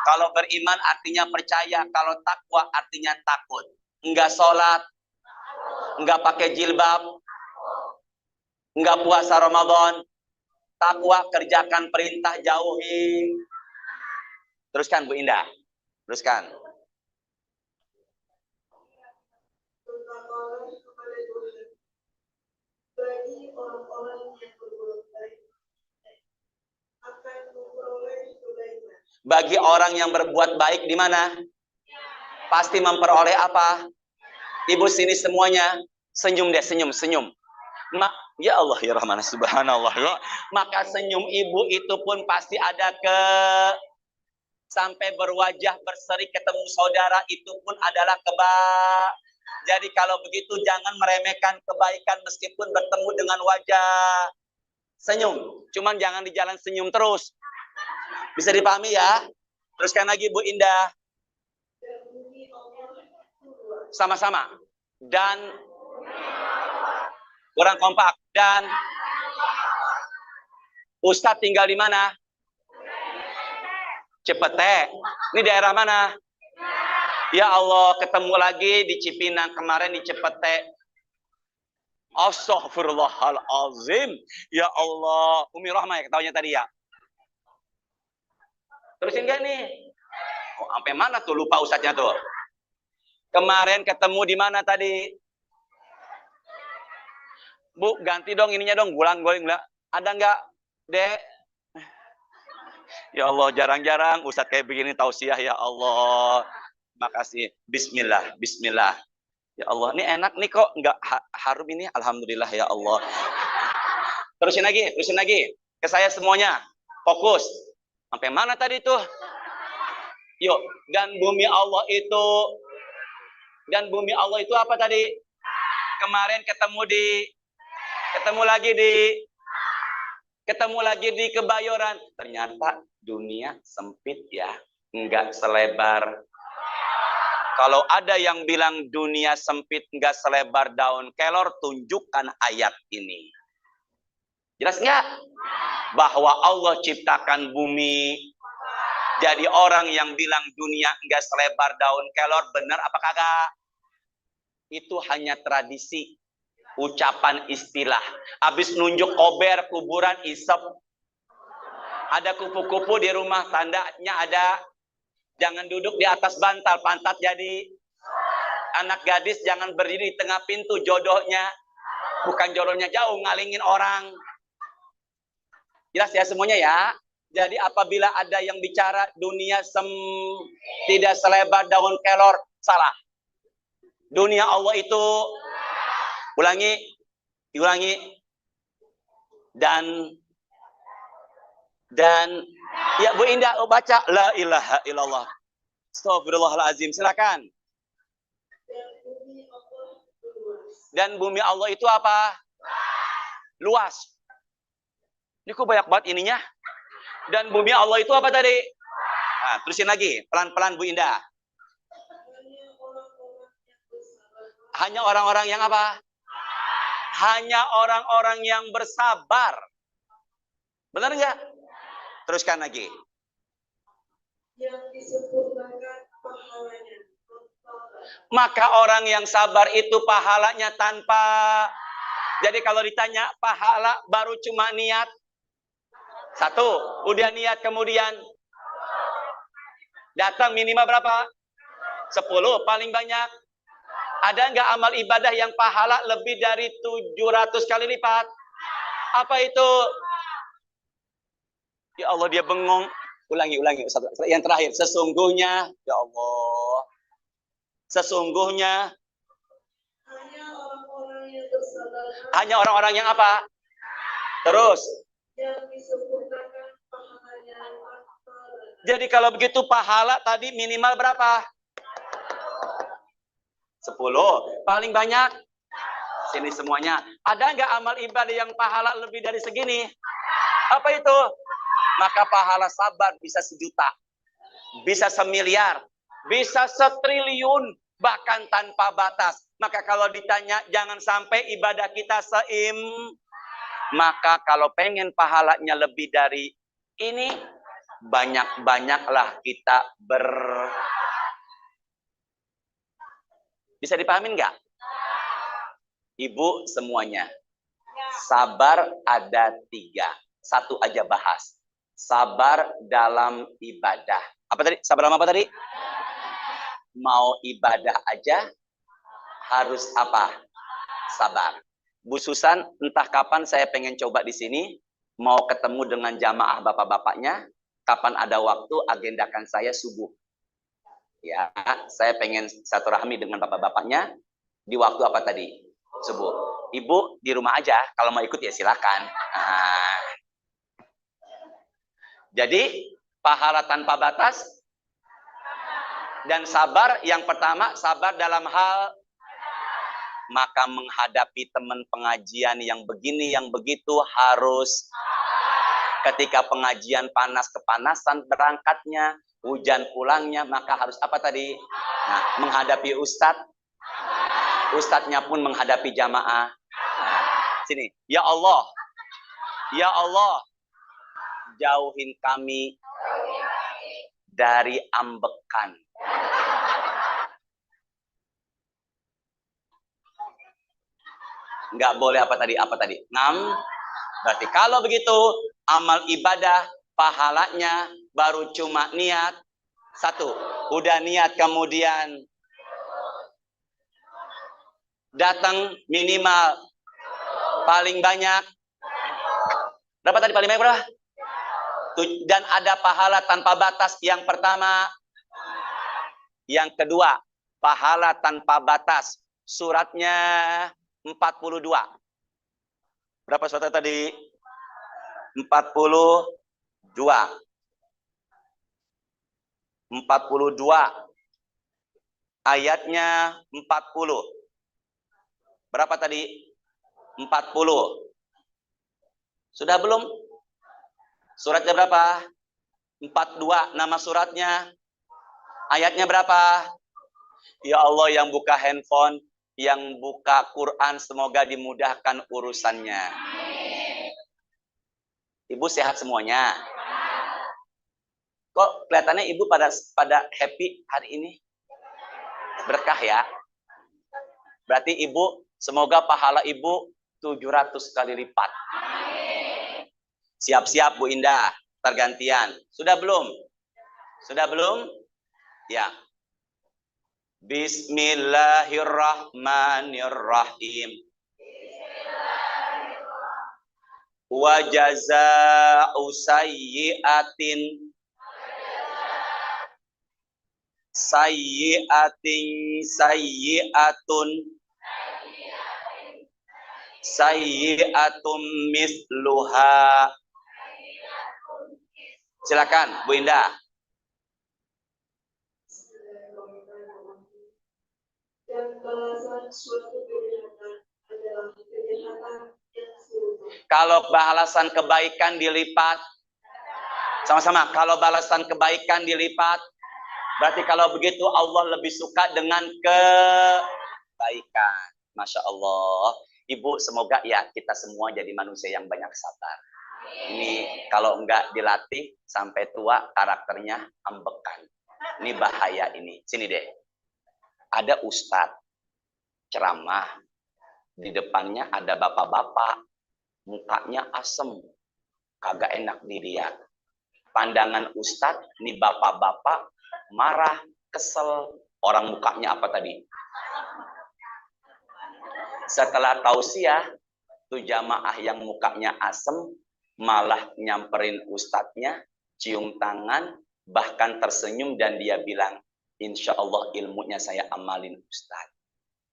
Kalau beriman artinya percaya, kalau takwa artinya takut. Enggak sholat, enggak pakai jilbab, enggak puasa Ramadan. Takwa kerjakan perintah, jauhi. Teruskan Bu Indah. Teruskan. Bagi orang-orang yang berbuat baik akan memperoleh kebaikan. Bagi orang yang berbuat baik di mana? Pasti memperoleh apa? Ibu sini semuanya senyum deh, senyum. Ya Allah ya Rahman subhanallah. Maka senyum ibu itu pun pasti ada sampai berwajah berseri ketemu saudara itu pun adalah Jadi kalau begitu jangan meremehkan kebaikan meskipun bertemu dengan wajah senyum. Cuman jangan di jalan senyum terus. Bisa dipahami ya? Teruskan lagi Bu Indah. Sama-sama. Dan kurang kompak. Dan Ustadz tinggal di mana? Cepete. Ini daerah mana? Ya Allah, ketemu lagi di Cipinang, kemarin di Cepete. Astaghfirullahalazim. Ya Allah, Umi Rahma ya ketawanya tadi ya. Terusin gak nih? Oh, sampai mana tuh lupa ustadznya tuh? Kemarin ketemu di mana tadi? Bu, ganti dong ininya dong, gulang-guling. Ada nggak, Dek? Ya Allah, jarang-jarang ustadz kayak begini tausiah ya Allah. Makasih. Bismillah, bismillah. Ya Allah, ini enak nih kok nggak harum ini. Alhamdulillah ya Allah. Terusin lagi. Ke saya semuanya. Fokus. Sampai mana tadi tuh? Yuk, dan bumi Allah itu apa tadi? Kemarin ketemu lagi di Kebayoran. Ternyata dunia sempit ya, enggak selebar. Kalau ada yang bilang dunia sempit enggak selebar daun kelor, tunjukkan ayat ini. Jelas enggak? Bahwa Allah ciptakan bumi. Jadi orang yang bilang dunia enggak selebar daun kelor, benar apa kagak? Itu hanya tradisi, ucapan istilah. Habis nunjuk kober, kuburan, isep. Ada kupu-kupu di rumah, tandanya ada. Jangan duduk di atas bantal, pantat jadi. Anak gadis jangan berdiri di tengah pintu, jodohnya. Bukan jodohnya jauh, ngalingin orang. Jelas ya semuanya ya? Jadi apabila ada yang bicara dunia tidak selebar daun kelor, salah. Dunia Allah itu, diulangi. Dan ya Bu Indah, baca la ilaha illallah. Astagfirullahalazim, silakan. Dan bumi Allah itu apa? Luas. Ini kok banyak banget ininya. Dan bumi Allah itu apa tadi? Nah, terusin lagi, pelan-pelan Bu Indah. Hanya orang-orang yang apa? Hanya orang-orang yang bersabar. Benar nggak? Teruskan lagi. Yang disempurnakan pahalanya. Maka orang yang sabar itu pahalanya tanpa. Jadi kalau ditanya pahala baru cuma niat. Satu, udah niat kemudian datang minimal berapa? 10, paling banyak. Ada nggak amal ibadah yang pahala lebih dari 700 kali lipat? Apa itu? Ya Allah, dia bengong. Ulangi. Yang terakhir, sesungguhnya, ya Allah. Sesungguhnya hanya orang-orang yang apa? Terus. Jadi kalau begitu pahala tadi minimal berapa? 10. Paling banyak? Sini semuanya. Ada nggak amal ibadah yang pahala lebih dari segini? Apa itu? Maka pahala sabar bisa 1 juta. Bisa 1 miliar. Bisa 1 triliun. Bahkan tanpa batas. Maka kalau ditanya jangan sampai ibadah kita maka kalau pengen pahalanya lebih dari ini, banyak-banyaklah kita Bisa dipahamin nggak? Ibu semuanya. Sabar ada 3. 1 aja bahas. Sabar dalam ibadah. Apa tadi? Sabar dalam apa tadi? Mau ibadah aja harus apa? Sabar. Bu Susan, entah kapan saya pengen coba di sini, mau ketemu dengan jamaah bapak-bapaknya, kapan ada waktu agendakan saya subuh. Ya, saya pengen silaturahmi dengan bapak-bapaknya di waktu apa tadi? Subuh. Ibu di rumah aja, kalau mau ikut ya silakan. Nah. Jadi pahala tanpa batas, Dan sabar yang pertama, sabar dalam hal maka menghadapi teman pengajian yang begini, yang begitu harus ketika pengajian panas kepanasan berangkatnya, hujan pulangnya, maka harus apa tadi? Nah, menghadapi ustadz, ustadznya pun menghadapi jamaah. Nah, sini, ya Allah, jauhin kami dari ambekan. Nggak boleh apa tadi? Berarti kalau begitu, amal ibadah, pahalanya baru cuma niat. Satu, udah niat kemudian datang minimal paling banyak. Berapa tadi paling banyak berapa? Dan ada pahala tanpa batas yang pertama. Yang kedua, pahala tanpa batas. Suratnya 42. Berapa surat tadi? 42. 42. Ayatnya 40. Berapa tadi? 40. Sudah belum? Suratnya berapa? 42. Nama suratnya. Ayatnya berapa? Ya Allah, yang buka handphone, yang buka Quran, semoga dimudahkan urusannya. Ibu sehat semuanya? Kok kelihatannya ibu pada happy hari ini? Berkah ya? Berarti ibu, semoga pahala ibu 700 kali lipat. Siap-siap Bu Indah, tergantian. Sudah belum? Sudah belum? Ya. Bismillahirrahmanirrahim. Wa jazaa'u sayyi'atin sayyi'atun misluha. Silakan Bu Indah. Dan balasan suatu kejahatan adalah kejahatan yang serupa. Kalau balasan kebaikan dilipat, sama-sama. Kalau balasan kebaikan dilipat, berarti kalau begitu Allah lebih suka dengan kebaikan. Masya Allah. Ibu, semoga ya kita semua jadi manusia yang banyak sabar. Ini kalau enggak dilatih sampai tua karakternya ambekan. Ini bahaya ini. Sini deh. Ada ustadz ceramah, di depannya ada bapak-bapak, mukanya asem, kagak enak dilihat. Pandangan ustadz, nih bapak-bapak marah, kesel, orang mukanya apa tadi? Setelah tausiah, tuh jamaah yang mukanya asem, malah nyamperin ustadznya, cium tangan, bahkan tersenyum dan dia bilang, insya Allah ilmunya saya amalin ustadz.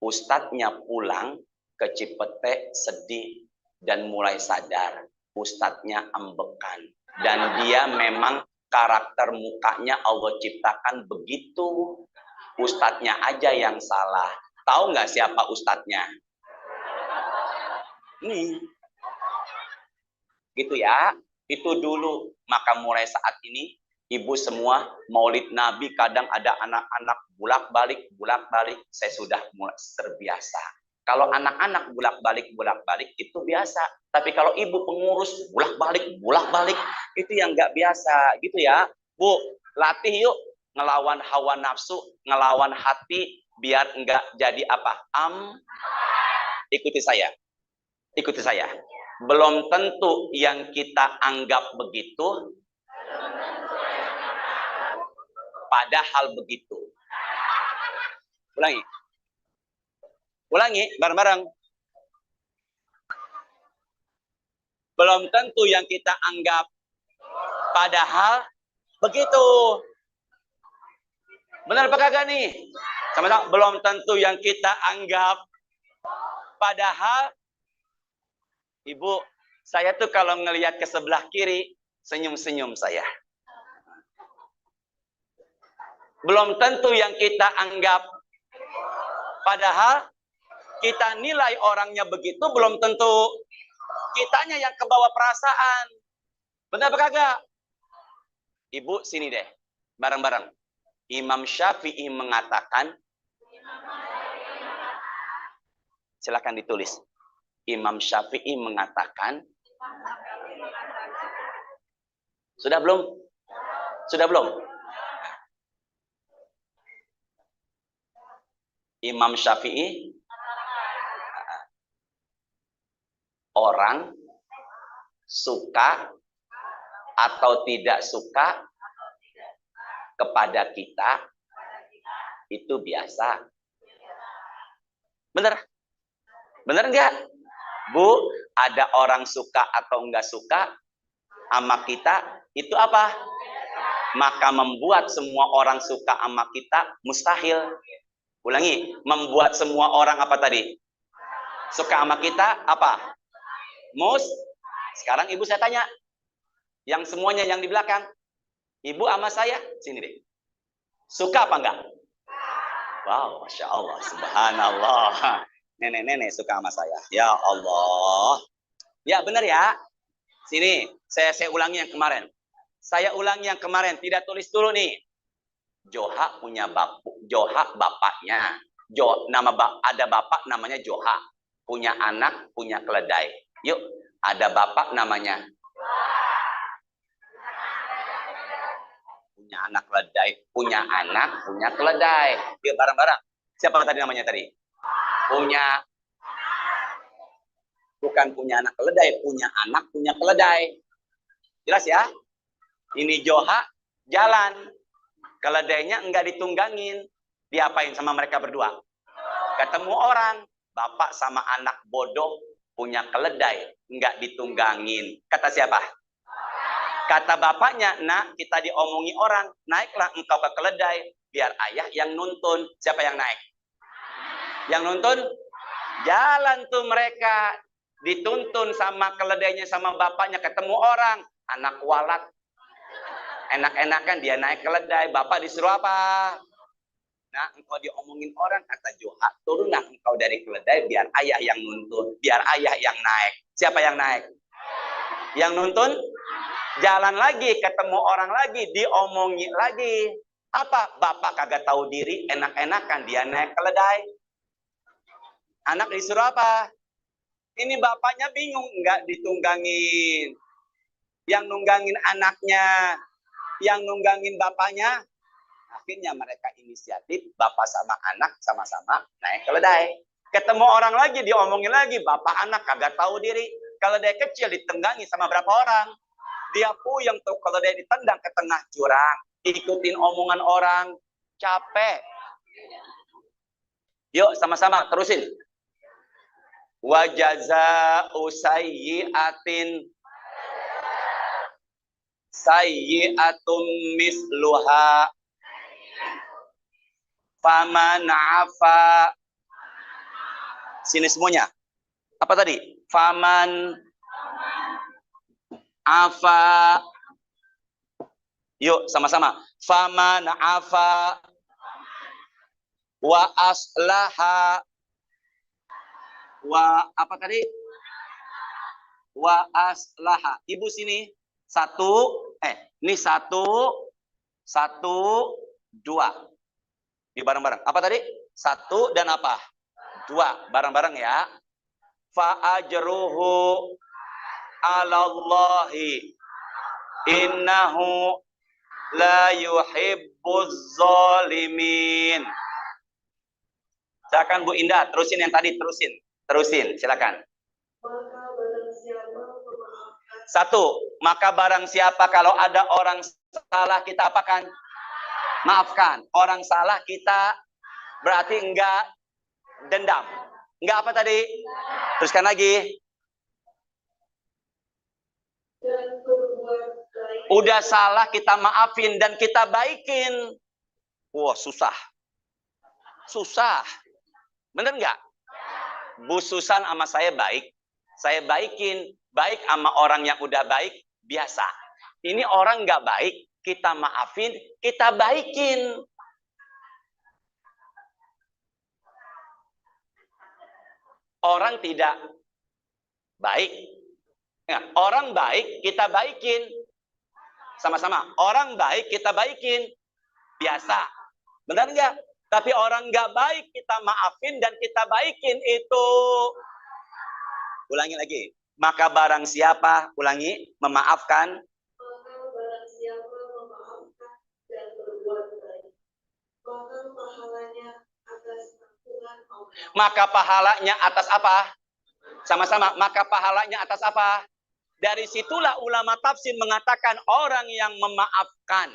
Ustadznya pulang ke Cipete sedih dan mulai sadar ustadznya ambekan. Dan dia memang karakter mukanya Allah ciptakan begitu. Ustadznya aja yang salah. Tahu nggak siapa ustadznya? Nih. Gitu ya. Itu dulu. Maka mulai saat ini ibu semua maulid Nabi kadang ada anak-anak bolak-balik, saya sudah mulai terbiasa. Kalau anak-anak bolak-balik itu biasa. Tapi kalau ibu pengurus bolak-balik itu yang nggak biasa, gitu ya. Bu, latih yuk ngelawan hawa nafsu, ngelawan hati biar nggak jadi apa? Ikuti saya. Belum tentu yang kita anggap begitu padahal begitu. Ulangi bareng-bareng. Belum tentu yang kita anggap padahal begitu. Benar apa kagak nih? Sama-sama, belum tentu yang kita anggap padahal. Ibu, saya tuh kalau ngelihat ke sebelah kiri senyum-senyum saya. belum tentu yang kita anggap. Padahal kita nilai orangnya begitu, belum tentu kitanya yang kebawa perasaan. Benar apa kagak? Ibu sini deh, bareng-bareng. Imam Syafi'i mengatakan, silakan ditulis. Imam Syafi'i mengatakan, sudah belum? Sudah belum? Imam Syafi'i, orang suka atau tidak suka kepada kita itu biasa. Bener? Bener enggak? Bu, ada orang suka atau enggak suka sama kita, itu apa? Maka membuat semua orang suka sama kita mustahil. Ulangi, membuat semua orang apa tadi? Suka sama kita apa? Sekarang ibu saya tanya, yang semuanya yang di belakang, ibu sama saya, sini deh. Suka apa enggak? Wow, Masya Allah, subhanallah. Nenek-nenek suka sama saya. Ya Allah. Ya benar ya. Sini, saya ulangi yang kemarin. Saya ulangi yang kemarin, tidak tulis dulu nih. Joha punya Joha bapaknya. Ada bapak namanya Joha. Punya anak, punya keledai. Yuk, ada bapak namanya punya anak keledai, punya anak, punya keledai. Yuk bareng-bareng. Siapa tadi namanya tadi? Bukan punya anak keledai, punya anak, punya keledai. Jelas ya? Ini Joha jalan. Keledainya enggak ditunggangin. Diapain sama mereka berdua? Ketemu orang. Bapak sama anak bodoh punya keledai. Enggak ditunggangin. Kata siapa? Kata bapaknya, nak, kita diomongi orang, naiklah engkau ke keledai, biar ayah yang nuntun. Siapa yang naik? Yang nuntun? Jalan tuh mereka, dituntun sama keledainya sama bapaknya, ketemu orang, anak walat. Enak-enakan dia naik keledai, bapak disuruh apa? Nah, engkau diomongin orang, kata Joha, turunlah engkau dari keledai, biar ayah yang nuntun, biar ayah yang naik. Siapa yang naik? Yang nuntun? Jalan lagi, ketemu orang lagi, diomongi lagi. Apa? Bapak kagak tahu diri, enak-enakan dia naik keledai. Anak disuruh apa? Ini bapaknya bingung, enggak ditunggangin. Yang nunggangin anaknya, yang nunggangin bapaknya. Akhirnya mereka inisiatif, bapak sama anak sama-sama naik keledai. Ketemu orang lagi, diomongin lagi, bapak anak kagak tahu diri. Keledai kecil ditenggangi sama berapa orang. Dia puyeng tuh kalau dia ditendang ke tengah jurang. Ikutin omongan orang. Capek. Yuk sama-sama terusin. Wa jazaa'u sayyi'atin sayyi'atun misluha faman afa. Sini semuanya. Apa tadi? Faman afa. Yuk sama-sama. Faman afa wa aslaha wa apa tadi? Wa aslaha. Ibu sini. Ini satu, dua. Di bareng-bareng. Apa tadi? Satu dan apa? Dua. Bareng-bareng ya. Fa ajruhu alallahi innahu la yuhibbuz zalimin. Silakan Bu Indah, terusin yang tadi, terusin, silakan. Satu, maka barang siapa kalau ada orang salah kita apakan? Maafkan. Orang salah kita berarti enggak dendam. Enggak apa tadi? Teruskan lagi. Udah salah kita maafin dan kita baikin. Wah, susah. Bener nggak? Bu Susan sama saya baik. Saya baikin. Baik sama orang yang udah baik, biasa. Ini orang nggak baik, kita maafin, kita baikin. Orang tidak baik. Ya, orang baik kita baikin. Sama-sama. Orang baik kita baikin. Biasa. Benar nggak? Tapi orang nggak baik kita maafin dan kita baikin itu. Ulangi lagi. Maka barang siapa, ulangi, memaafkan. Maka barang siapa memaafkan dan berbuat baik, maka pahalanya atas ampunan Allah. Maka pahalanya atas apa? Sama-sama. Maka pahalanya atas apa? Dari situlah ulama tafsir mengatakan orang yang memaafkan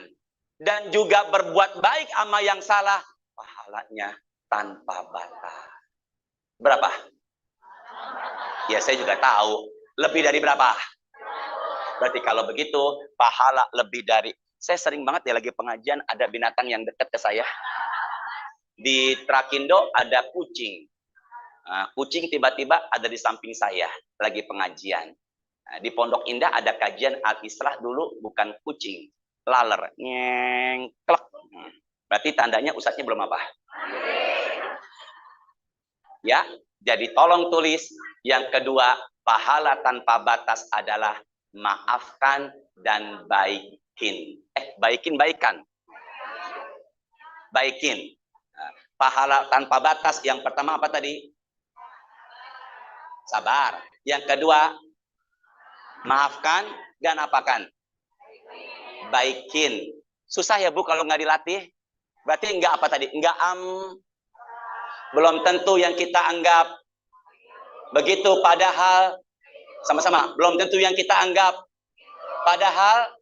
dan juga berbuat baik sama yang salah, pahalanya tanpa batas. Berapa? Ya saya juga tahu. Lebih dari berapa? Berarti kalau begitu, pahala lebih dari... Saya sering banget ya lagi pengajian, ada binatang yang dekat ke saya. Di Trakindo ada kucing. Kucing tiba-tiba ada di samping saya, lagi pengajian. Di Pondok Indah ada kajian al-islah dulu, bukan kucing. Laler. Nyengklek. Berarti tandanya ustadznya belum apa? Ya, jadi tolong tulis. Yang kedua, pahala tanpa batas adalah maafkan dan baikin. Baikan. Baikin. Pahala tanpa batas yang pertama apa tadi? Sabar. Yang kedua, maafkan dan apakan? Baikin. Susah ya Bu kalau nggak dilatih? Berarti enggak apa tadi? Enggak belum tentu yang kita anggap begitu, padahal sama-sama belum tentu yang kita anggap padahal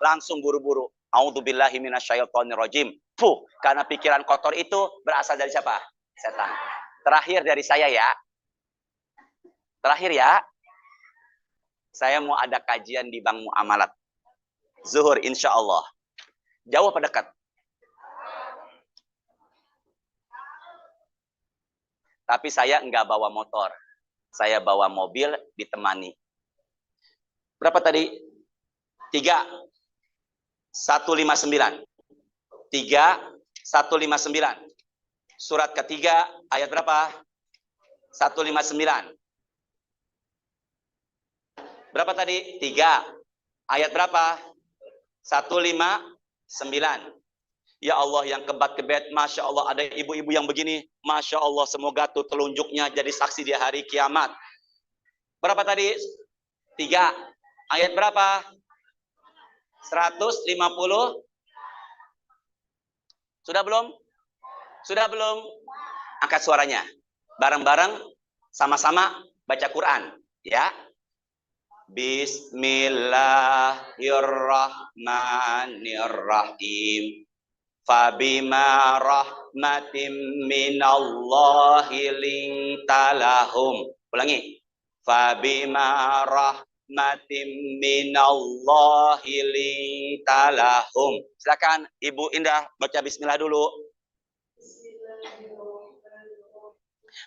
langsung buru-buru. A'udzubillahi minasyaitonirrajim. Karena pikiran kotor itu berasal dari siapa? Setan. Terakhir dari saya ya. Terakhir ya. Saya mau ada kajian di Bank Muamalat. Zuhur insya Allah. Jauh apa dekat? Tapi saya enggak bawa motor. Saya bawa mobil ditemani. Berapa tadi? 3:159. 3:159. Surat ketiga ayat berapa? 159. Berapa tadi? 3. Ayat berapa? 159. Ya Allah yang kebat-kebet, Masya Allah ada ibu-ibu yang begini. Masya Allah semoga tuh telunjuknya jadi saksi di hari kiamat. Berapa tadi? 3. Ayat berapa? 150. Sudah belum? Sudah belum? Angkat suaranya. Bareng-bareng sama-sama baca Quran. Ya. Bismillahirrahmanirrahim. Fabima rahmatim minallahi lintalahum. Ulangi. Fabima rahmatim minallahi lintalahum. Silakan Ibu Indah baca bismillah dulu.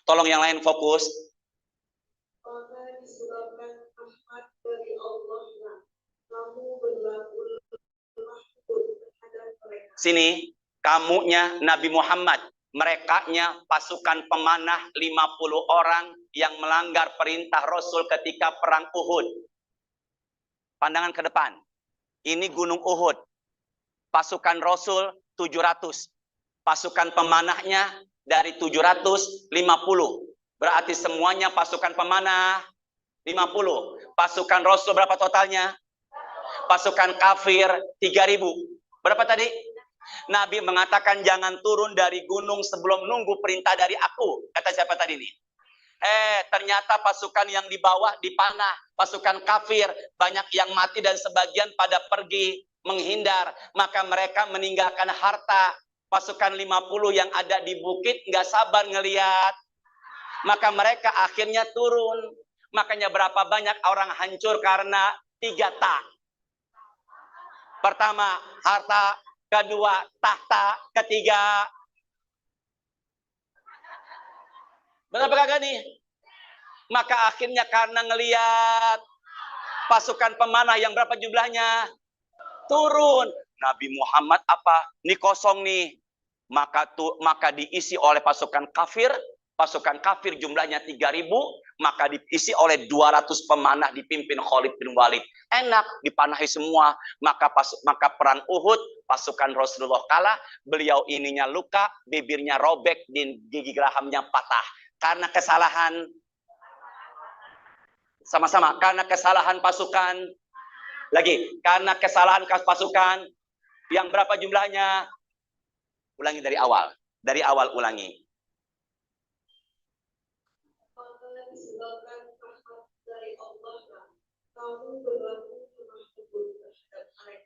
Tolong yang lain fokus. Sini, kamunya Nabi Muhammad, merekanya pasukan pemanah 50 orang yang melanggar perintah Rasul ketika perang Uhud. Pandangan ke depan. Ini Gunung Uhud. Pasukan Rasul 700. Pasukan pemanahnya dari 750. Berarti semuanya pasukan pemanah 50. Pasukan Rasul berapa totalnya? Pasukan kafir 3000. Berapa tadi? Nabi mengatakan jangan turun dari gunung sebelum nunggu perintah dari aku. Kata siapa tadi nih? Ternyata pasukan yang di bawah dipanah. Pasukan kafir banyak yang mati dan sebagian pada pergi menghindar. Maka mereka meninggalkan harta. Pasukan 50 yang ada di bukit nggak sabar ngelihat. Maka mereka akhirnya turun. Makanya berapa banyak orang hancur karena 3 tak. Pertama, harta. Kedua, tahta. Ketiga, benar kagak nih? Maka akhirnya karena ngelihat pasukan pemanah yang berapa jumlahnya turun. Nabi Muhammad apa? Ini kosong nih. Maka diisi oleh pasukan kafir pasukan kafir jumlahnya 3.000, maka diisi oleh 200 pemanah dipimpin Khalid bin Walid. Enak, dipanahi semua. Maka perang Uhud, pasukan Rasulullah kalah, beliau ininya luka, bibirnya robek, gigi gerahamnya patah. Karena kesalahan, sama-sama, karena kesalahan pasukan, lagi, karena kesalahan pasukan, yang berapa jumlahnya? Ulangi dari awal. Dari awal ulangi.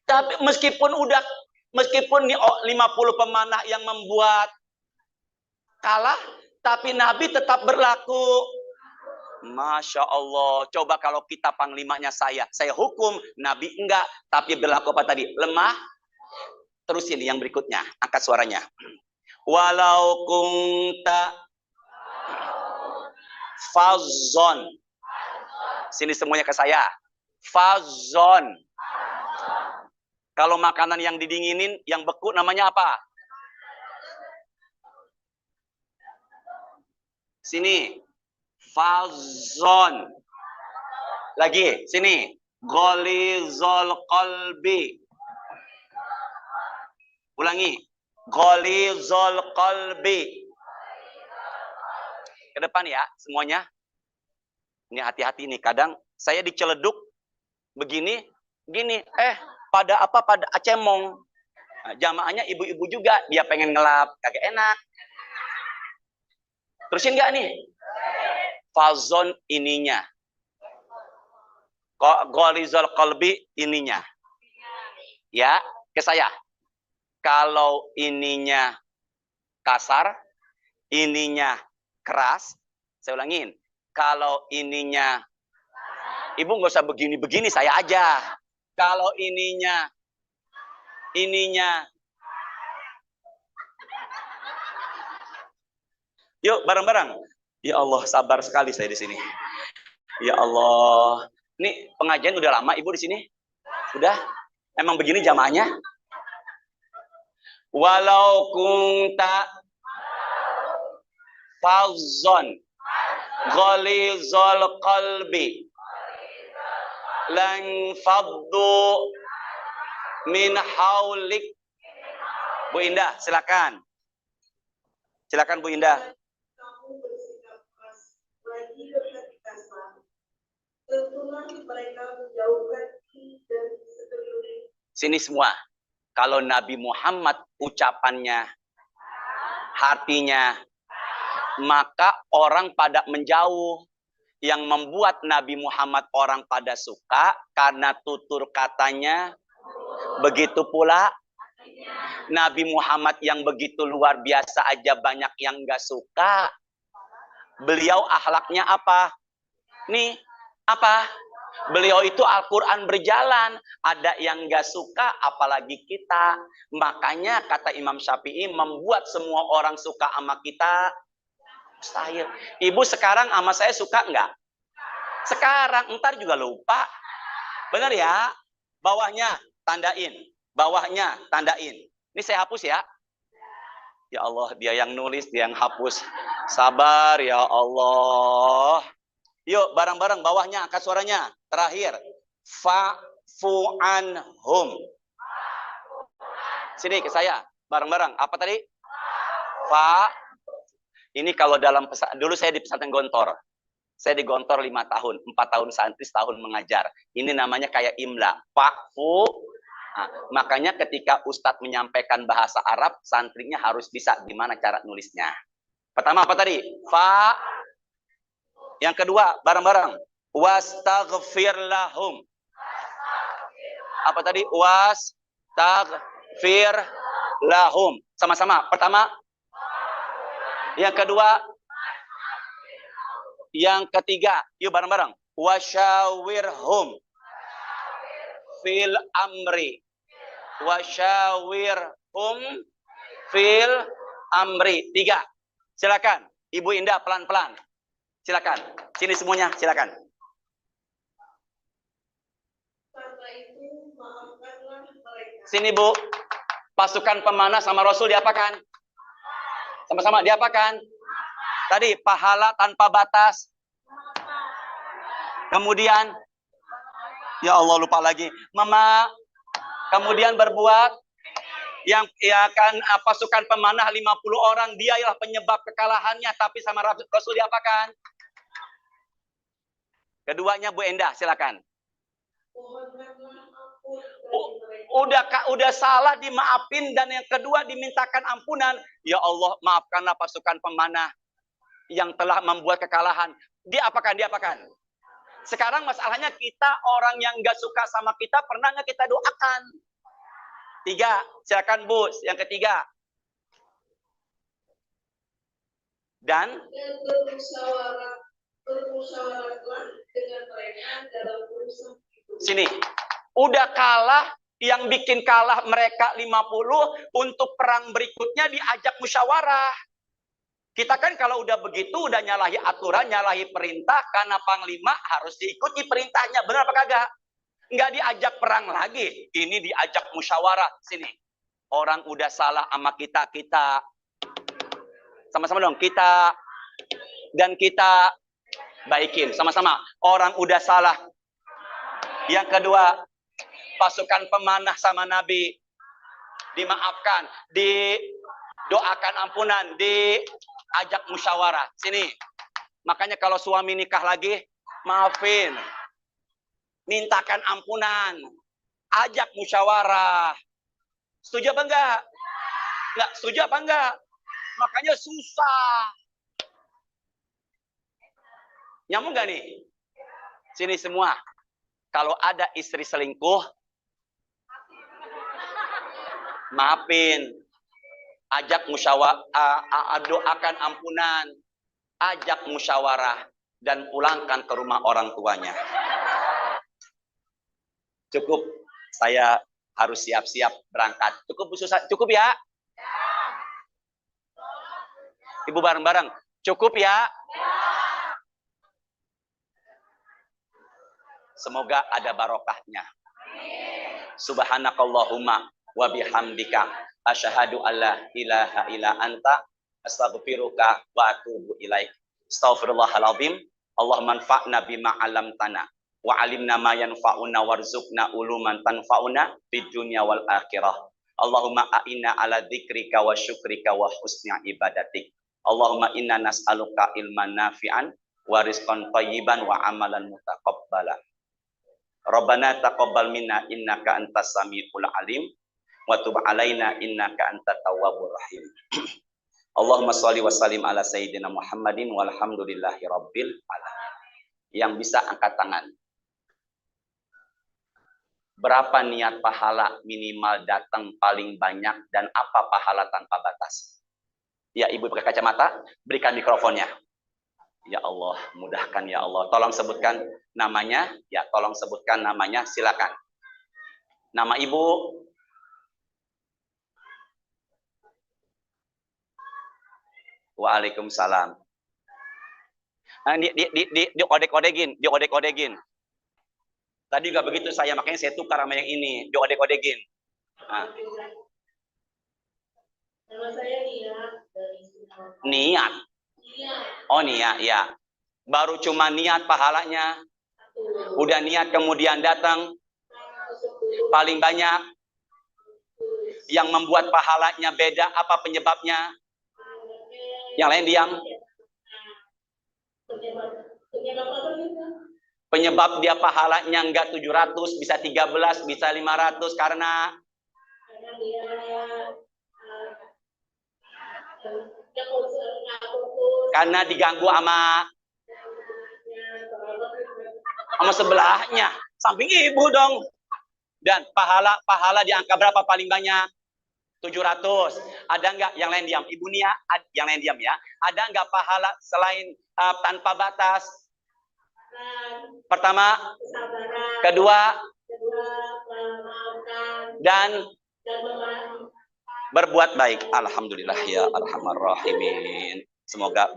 Tapi meskipun nih 50 pemanah yang membuat kalah, tapi Nabi tetap berlaku. Masya Allah. Coba kalau kita panglimanya saya hukum, Nabi enggak, tapi berlaku apa tadi? Lemah. Terus ini yang berikutnya, angkat suaranya. Walau kunta fazon. Sini semuanya ke saya. Fazon. Kalau makanan yang didinginin, yang beku namanya apa? Sini. Fazon. Lagi, sini. Gholizol qalbi. Ulangi. Gholizol qalbi. Ke depan ya, semuanya. Ini hati-hati nih, kadang saya diceleduk begini, gini, pada acemong. Nah, jamaahnya ibu-ibu juga, dia pengen ngelap, kagak enak. Terusin nggak nih? Fazon ininya. Gholizol qalbi ininya. Ya, ke saya. Kalau ininya kasar, ininya keras, saya ulangin. Kalau ininya, ibu nggak usah begini-begini, saya aja. Kalau ininya, yuk bareng-bareng. Ya Allah, sabar sekali saya di sini. Ya Allah, ini pengajian udah lama ibu di sini? Udah? Emang begini jamaahnya? Walau kunta fazon gholizol qalbi lan faddu min haulik. Bu Indah, silakan. Silakan Bu Indah. Kamu bersikap keras, lagi berhati kasar. Tentulah mereka menjauhkan diri dari sekeliling. Sini semua. Kalau Nabi Muhammad ucapannya, hatinya, maka orang pada menjauh. Yang membuat Nabi Muhammad orang pada suka karena tutur katanya, begitu pula Nabi Muhammad yang begitu luar biasa aja banyak yang gak suka. Beliau akhlaknya apa? Nih, apa? Beliau itu Al-Quran berjalan. Ada yang gak suka, apalagi kita. Makanya kata Imam Syafi'i, membuat semua orang suka sama kita mustahil. Ibu sekarang sama saya suka enggak? Sekarang, entar juga lupa. Benar ya? Bawahnya tandain. Bawahnya tandain. Ini saya hapus ya. Ya Allah, dia yang nulis, dia yang hapus. Sabar ya Allah. Yuk, bareng-bareng bawahnya, angkat suaranya. Terakhir. Fa'fu anhum. Sini ke saya. Bareng-bareng. Apa tadi? Ini kalau dalam dulu saya di pesantren Gontor. Saya di Gontor 5 tahun, 4 tahun santri, setahun mengajar. Ini namanya kayak imla. Fa'fu. Nah, makanya ketika Ustadz menyampaikan bahasa Arab, santrinya harus bisa gimana cara nulisnya. Pertama apa tadi? Fa. Yang kedua, bareng-bareng. Wastaghfir lahum. Apa tadi? Wastaghfir lahum. Sama-sama. Pertama. Yang kedua. Yang ketiga. Yuk bareng-bareng. Wasyawirhum fil amri. Wasyawirhum fil amri. 3. Silakan. Ibu Indah pelan-pelan. Silakan. Sini semuanya, silakan. Karena itu, maafkanlah mereka. Sini Bu. Pasukan pemanah sama Rasul diapakan? Sama-sama diapakan? Tadi pahala tanpa batas. Kemudian, ya Allah lupa lagi. Mama, kemudian berbuat yang akan pasukan pemanah 50 orang, dia ialah penyebab kekalahannya, tapi sama Rasul diapakan? Keduanya Bu Endah, silakan. Udah salah dimaafin, dan yang kedua dimintakan ampunan. Ya Allah, maafkanlah pasukan pemanah yang telah membuat kekalahan. Diapakan? Sekarang masalahnya kita, orang yang nggak suka sama kita, pernah nggak kita doakan? 3, silakan Bu, yang ketiga. Dan bermusyawarahlah dengan mereka dalam urusan itu. Sini, udah kalah, yang bikin kalah mereka 50, untuk perang berikutnya diajak musyawarah. Kita kan kalau udah begitu, udah nyalahi aturan, nyalahi perintah, karena panglima harus diikuti perintahnya, benar apa kagak? Nggak diajak perang lagi, ini diajak musyawarah. Sini, orang udah salah sama kita sama-sama dong, kita baikin sama-sama. Orang udah salah. Yang kedua, pasukan pemanah sama Nabi dimaafkan, didoakan ampunan, diajak musyawarah. Sini, makanya kalau suami nikah lagi, maafin, mintakan ampunan, ajak musyawarah. Setuju apa enggak? Enggak setuju apa enggak? Makanya susah. Nyambung enggak nih? Sini semua. Kalau ada istri selingkuh, maafin, ajak musyawarah, doakan ampunan, ajak musyawarah, dan pulangkan ke rumah orang tuanya. Cukup, saya harus siap-siap berangkat. Cukup Bu Susan, cukup ya? Ibu bareng-bareng, cukup ya? Semoga ada barokahnya. Subhanakallahumma wa bihamdika asyhadu alla ilaha illa anta astaghfiruka wa atubu ilaik. Astaghfirullahalazim. Allahumma anfa'na bima 'allamtana wa 'alimna ma yanfa'una warzuqna uluman tanfa'una fid dunya wal akhirah. Allahumma a'inna ala dzikrika wa syukrika wa husni ibadatik. Allahumma inna nas'aluka ilman nafi'an wa rizqan thayyiban wa amalan mutaqabbala. Rabbana taqabbal minna innaka antas samiul alim wa tub alaina innaka antat tawwabur rahim. Allahumma shalli wa sallim ala sayyidina Muhammadin walhamdulillahi rabbil alamin. Yang bisa angkat tangan. Berapa niat pahala minimal datang paling banyak, dan apa pahala tanpa batas? Ya, Ibu pakai kacamata, berikan mikrofonnya. Ya Allah, mudahkan ya Allah. Tolong sebutkan namanya. Ya, tolong sebutkan namanya. Silakan. Nama Ibu. Waalaikumsalam. Nah, diodek-odekin. Tadi juga begitu saya, makanya saya tukar sama yang ini. Diodek-odekin. Nah. Nama saya Niat. Oh, niat, ya. Baru cuma niat pahalanya. Udah niat kemudian datang. Paling banyak. Yang membuat pahalanya beda, apa penyebabnya? Yang lain diam. Penyebab dia pahalanya enggak 700, bisa 13, bisa 500 karena diganggu sama sebelahnya, samping ibu dong. Dan pahala di angka berapa paling banyak? 700. Ada enggak yang lain diam? Ibu Nia, yang lain diam ya. Ada enggak pahala selain tanpa batas? Pertama, kedua, dan berbuat baik. Alhamdulillah ya arhamar rahimin. Semoga